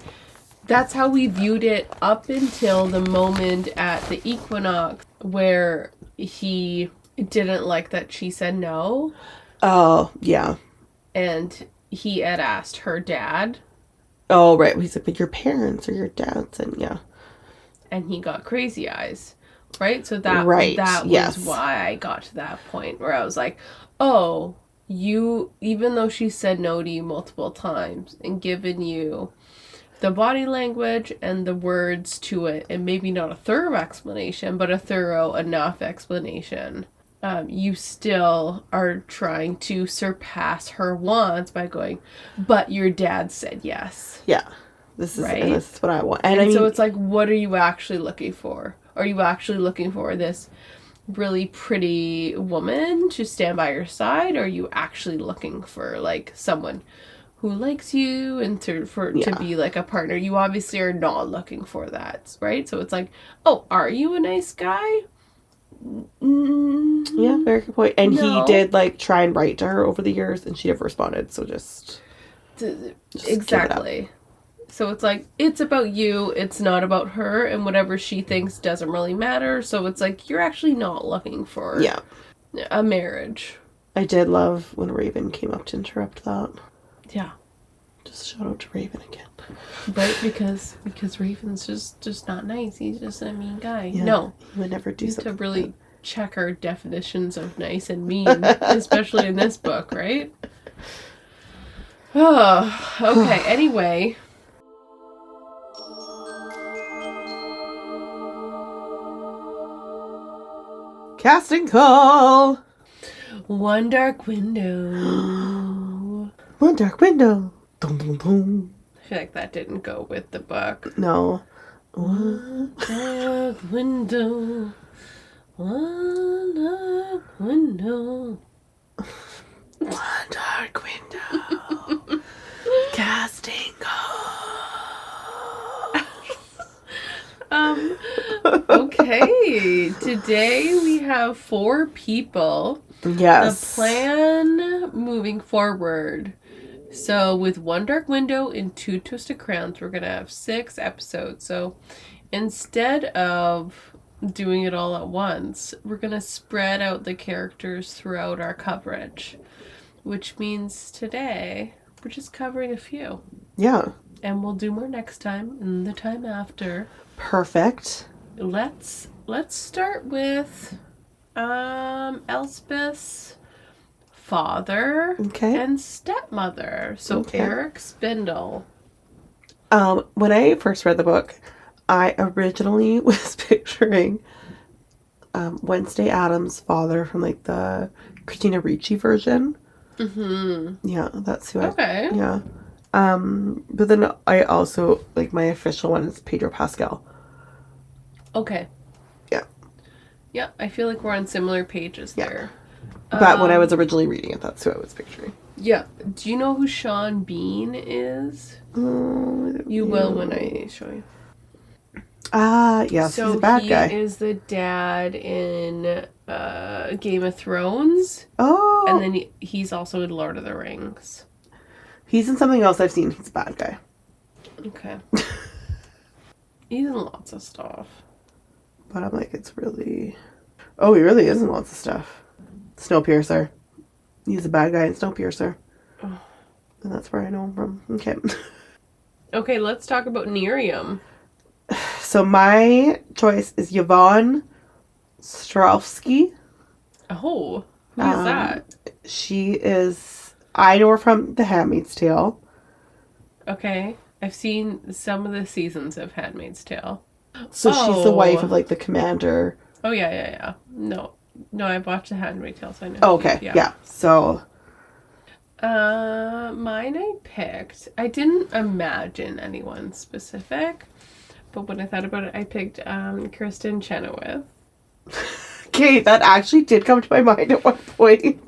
that's how we viewed it up until the moment at the equinox where he didn't like that she said no. Oh, yeah. And he had asked her dad. Oh, right. He's like, but your parents or your dad's, and yeah. And he got crazy eyes, right? So that was why I got to that point where I was like, oh, you, even though she said no to you multiple times and given you the body language and the words to it, and maybe not a thorough explanation, but a thorough enough explanation, you still are trying to surpass her wants by going, but your dad said yes. Yeah. This is what I want. And I mean, so it's like, what are you actually looking for? Are you actually looking for this really pretty woman to stand by your side, or are you actually looking for like someone who likes you and to be like a partner? You obviously are not looking for that, right? So it's like, oh, are you a nice guy? Yeah, very good point. And he did like try and write to her over the years, and she never responded. So just exactly. So it's like, it's about you, it's not about her, and whatever she thinks doesn't really matter. So it's like, you're actually not looking for a marriage. I did love when Ravyn came up to interrupt that. Yeah. Just shout out to Ravyn again. Right? Because Ravyn's just not nice. He's just a mean guy. Yeah, no. He would never do something. To really check our definitions of nice and mean, especially in this book, right? Oh, okay. Anyway. Casting call. One dark window. One dark window. Dum, dum, dum. I feel like that didn't go with the book. No. One dark window. One dark window. One dark window. Casting call. Okay. Today we have 4 people. Yes. The plan moving forward. So with One Dark Window and 2 Twisted Crowns, we're going to have 6 episodes. So instead of doing it all at once, we're going to spread out the characters throughout our coverage. Which means today, we're just covering a few. Yeah. And we'll do more next time and the time after. Perfect. Let's start with Elspeth's father and stepmother. So Eric Spindle. When I first read the book, I originally was picturing Wednesday Addams' father from like the Christina Ricci version. Mm-hmm. Yeah, that's who yeah. But then I also, like, my official one is Pedro Pascal. Okay. Yeah. Yeah, I feel like we're on similar pages there. But when I was originally reading it, that's who I was picturing. Yeah. Do you know who Sean Bean is? You will when I show you. Yes, so he's a bad guy. He is the dad in Game of Thrones. Oh. And then he's also in Lord of the Rings. He's in something else I've seen. He's a bad guy. Okay. He's in lots of stuff. But I'm like, it's really... Oh, he really is in lots of stuff. Snowpiercer. He's a bad guy in Snowpiercer. Oh. And that's where I know him from. Okay. Okay, let's talk about Miriam. So my choice is Yvonne Strahovski. Oh, who is that? She is... I know her from The Handmaid's Tale. Okay. I've seen some of the seasons of Handmaid's Tale. So she's the wife of, like, the commander. Oh, yeah. No, I've watched The Handmaid's Tale, so I know. Oh, okay, yeah. So... mine I picked... I didn't imagine anyone specific, but when I thought about it, I picked Kristen Chenoweth. Okay, that actually did come to my mind at one point.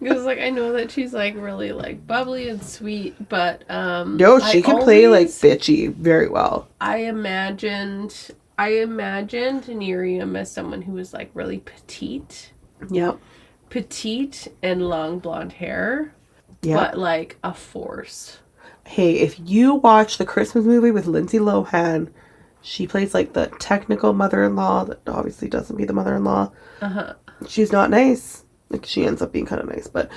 Because, like, I know that she's, like, really, like, bubbly and sweet, but, no, she can play, like, bitchy very well. I imagined Miriam as someone who was, like, really petite. Yep. Petite and long blonde hair. Yep. But, like, a force. Hey, if you watch the Christmas movie with Lindsay Lohan, she plays, like, the technical mother-in-law that obviously doesn't be the mother-in-law. Uh-huh. She's not nice. Like, she ends up being kind of nice, but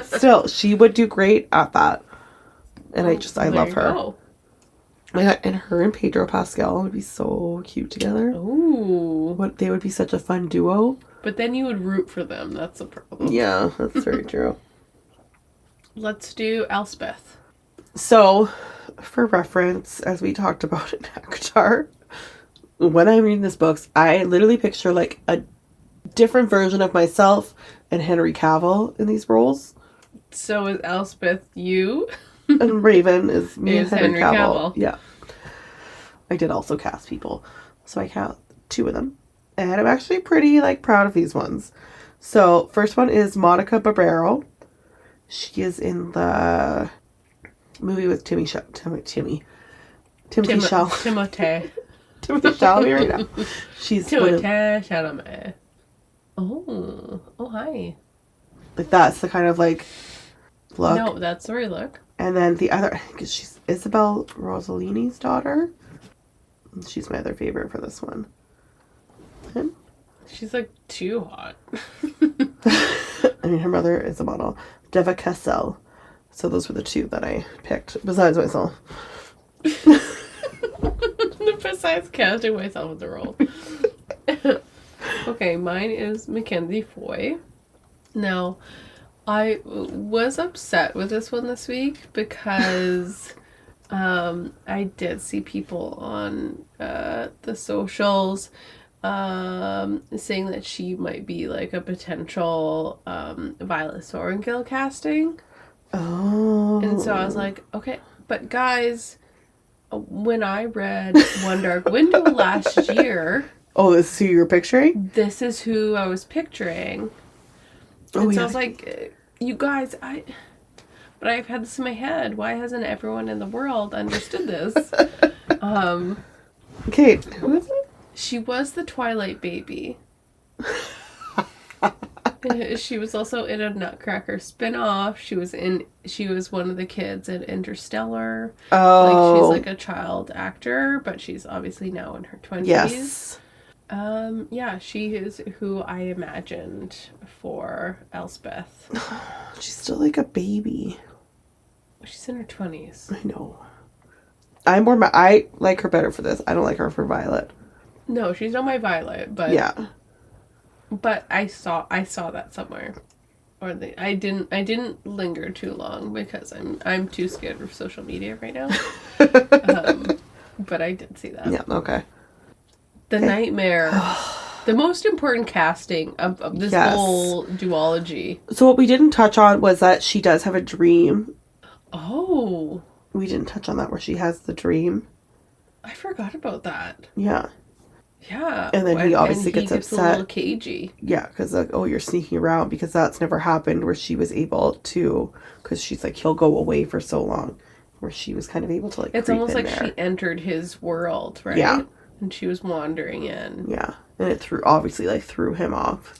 still, she would do great at that. And I love her. Go. And her and Pedro Pascal would be so cute together. Ooh. They would be such a fun duo. But then you would root for them. That's the problem. Yeah, that's very true. Let's do Elspeth. So, for reference, as we talked about in Akatar, when I'm reading this book, I literally picture, like, a different version of myself and Henry Cavill in these roles. So is Elspeth you? And Ravyn is me and Henry Cavill. Yeah. I did also cast people. So I cast 2 of them. And I'm actually pretty, like, proud of these ones. So, first one is Monica Barbero. She is in the movie with Timothy Chalamet right now. She's Timothée Chalamet. Oh, hi. Like, that's the kind of, like, look. No, that's the right look. And then the other, because she's Isabel Rossellini's daughter. She's my other favorite for this one. And she's, like, too hot. I mean, her mother is a model. Deva Cassel. So those were the two that I picked, besides myself. Besides casting myself in the role. Okay, mine is Mackenzie Foy. Now, I was upset with this one this week because I did see people on the socials saying that she might be like a potential Violet Sorrengill casting. Oh. And so I was like, okay, but guys, when I read One Dark Window last year... Oh, this is who you were picturing? This is who I was picturing. And so I was like, you guys, but I've had this in my head. Why hasn't everyone in the world understood this? Okay, who is it? She was the Twilight baby. She was also in a Nutcracker spinoff. She was one of the kids in Interstellar. Oh. Like, she's like a child actor, but she's obviously now in her 20s. Yes. Yeah, she is who I imagined for Elspeth. She's still like a baby. She's in her 20s. I know. I like her better for this. I don't like her for Violet. No, she's not my Violet, but yeah. But I saw that somewhere, or I didn't linger too long because I'm too scared of social media right now. But I did see that. Yeah. Okay. The Nightmare, the most important casting of this whole duology. So what we didn't touch on was that she does have a dream. Oh. We didn't touch on that where she has the dream. I forgot about that. Yeah. Yeah. And then he obviously gets upset. A little cagey. Yeah, because like, oh, you're sneaking around, because that's never happened where she was able to, because she's like, he'll go away for so long, where she was kind of able to like. It's almost like she entered his world, right? Yeah. And she was wandering in. Yeah, and it threw him off.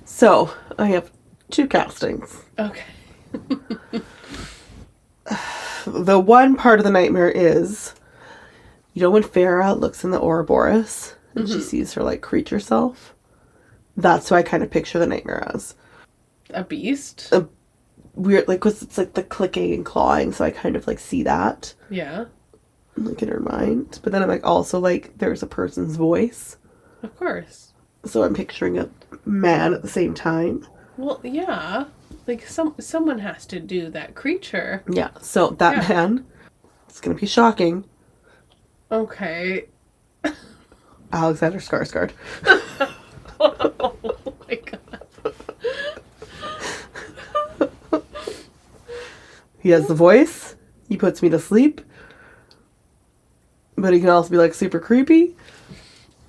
So I have 2 castings. Okay. The one part of the nightmare is, you know, when Farah looks in the Ouroboros and she sees her, like, creature self? That's who I kind of picture the nightmare as. A beast? A weird, like, because it's, like, the clicking and clawing, so I kind of, like, see that. Yeah. Like, in her mind. But then I'm, like, also, like, there's a person's voice. Of course. So I'm picturing a man at the same time. Well, yeah. Like, someone has to do that creature. Yeah, so that man, it's going to be shocking. Okay. Alexander Skarsgård. Oh my god. He has the voice. He puts me to sleep. But he can also be like super creepy.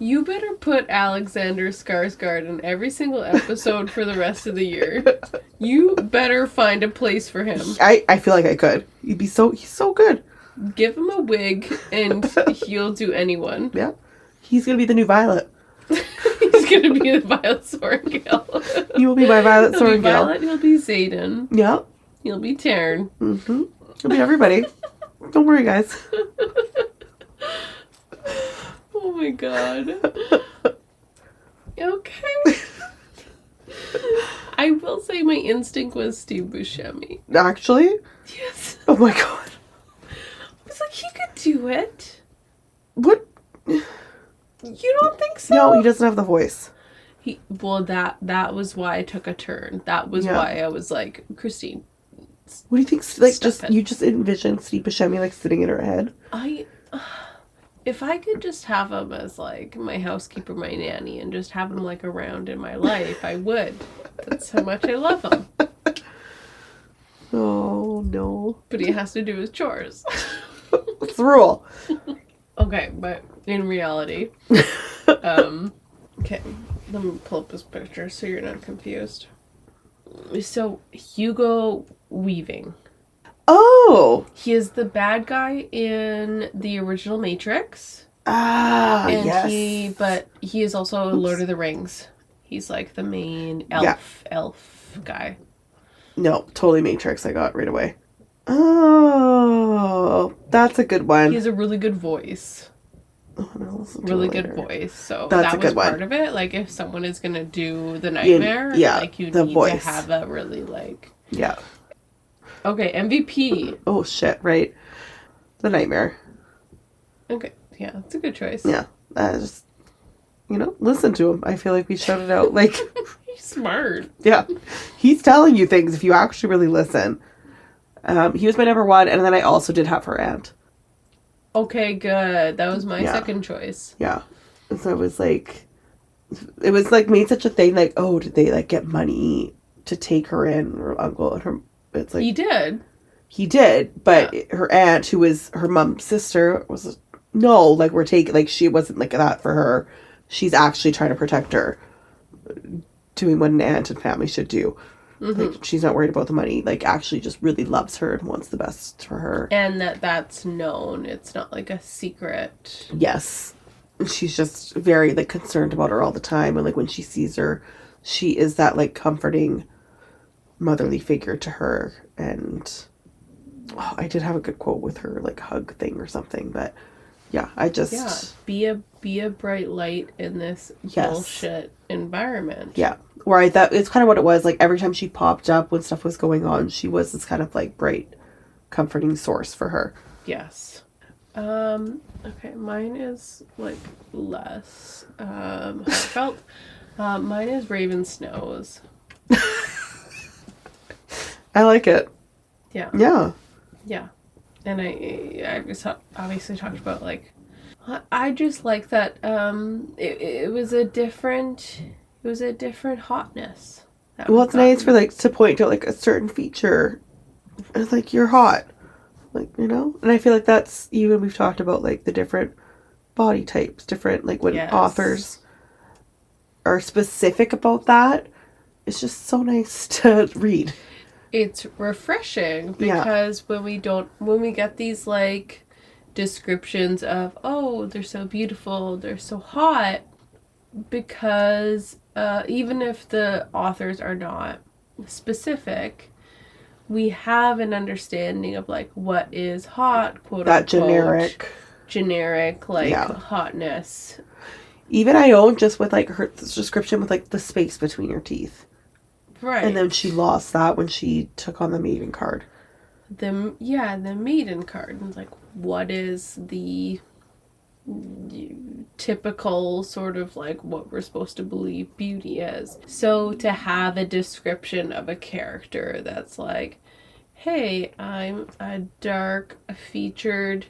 You better put Alexander Skarsgård in every single episode for the rest of the year. You better find a place for him. I feel like I could. He's so good. Give him a wig and he'll do anyone. Yeah. He's going to be the new Violet. He's going to be the Violet Sorrengill. He will be my Violet Sorrengill. He'll be Violet, he'll be Xaden. Yeah. He'll be Taryn. Mm-hmm. He'll be everybody. Don't worry, guys. Oh my god. Okay. I will say my instinct was Steve Buscemi. Actually? Yes. Oh my god. I was like, he could do it. What? You don't think so? No, he doesn't have the voice. That was why I took a turn. That was why I was like, Christine. What do you think? Like, you just envision Steve Buscemi like sitting in her head? If I could just have him as like my housekeeper, my nanny, and just have him like around in my life, I would. That's how much I love him. Oh no! But he has to do his chores. What's the rule? Okay, but in reality, Okay, let me pull up this picture so you're not confused. So, Hugo Weaving. Oh! He is the bad guy in the original Matrix. And yes. But he is also Lord of the Rings. He's like the main elf guy. No, totally Matrix. I got right away. Oh, that's a good one. He has a really good voice. Really good voice. So that was part of it. Like, if someone is gonna do the nightmare, like, you need to have a really like. Yeah. Okay, MVP. Oh shit! Right, the nightmare. Okay, yeah, that's a good choice. Yeah, just listen to him. I feel like we shouted out like. He's smart. Yeah, he's telling you things if you actually really listen. He was my number one, and then I also did have her aunt. Okay, good. That was my second choice. Yeah. So it was like made such a thing, like, oh, did they like get money to take her in? Her uncle and her, it's like. He did. He did, but her aunt, who was her mom's sister, was, no, like, we're taking, like, she wasn't like that for her. She's actually trying to protect her. Doing what an aunt and family should do. Like, she's not worried about the money. Like, actually just really loves her and wants the best for her. And that's known. It's not like a secret. Yes. She's just very, like, concerned about her all the time. And, like, when she sees her, she is that, like, comforting motherly figure to her. And I did have a good quote with her, like, hug thing or something. But, yeah, I just... Yeah, be a bright light in this bullshit environment. Yeah. Where I thought it's kind of what it was. Like, every time she popped up when stuff was going on, she was this kind of like bright, comforting source for her. Yes. Okay, mine is like less heartfelt. Mine is Raven Snows. I like it. Yeah. Yeah. Yeah. And I just obviously talked about, like, I just like that it was a different hotness. Well, it's nice for, like, to point to, like, a certain feature. It's like, you're hot. Like, and I feel like that's, even we've talked about, like, the different body types, different, like, when authors are specific about that, it's just so nice to read. It's refreshing because when we get these, like, descriptions of, oh, they're so beautiful, they're so hot, because even if the authors are not specific, we have an understanding of, like, what is hot, quote unquote. That generic, like, hotness. Even I own just with, like, her description with, like, the space between her teeth. Right. And then she lost that when she took on the maiden card. The maiden card. And, like, what is the typical sort of, like, what we're supposed to believe beauty is. So to have a description of a character that's like, hey, I'm a dark featured,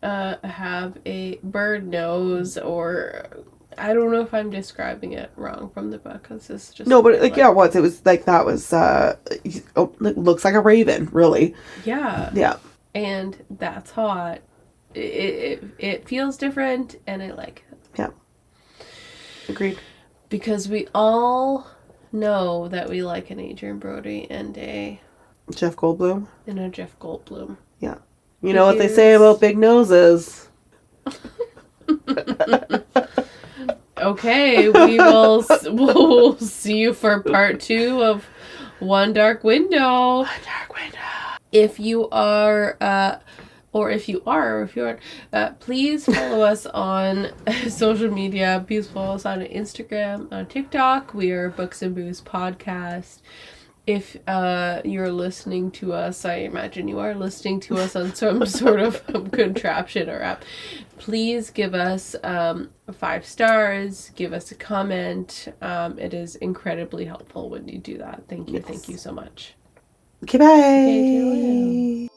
have a bird nose, or I don't know if I'm describing it wrong from the book, because it's just... No, but, like, yeah, it was. It was, like, that was, it looks like a raven, really. Yeah. Yeah. And that's hot. It feels different, and I like it. Yeah. Agreed. Because we all know that we like an Adrian Brody and a... Jeff Goldblum. And a Jeff Goldblum. Yeah. You know what they say about big noses. Okay, we'll see you for part 2 of One Dark Window. One Dark Window. If you are, or if you aren't, please follow us on social media. Please follow us on Instagram, on TikTok. We are Books and Booze Podcast. If you're listening to us, I imagine you are listening to us on some sort of contraption or app, please give us 5 stars, give us a comment. It is incredibly helpful when you do that. Thank you. Yes. Thank you so much. Okay, bye. Okay,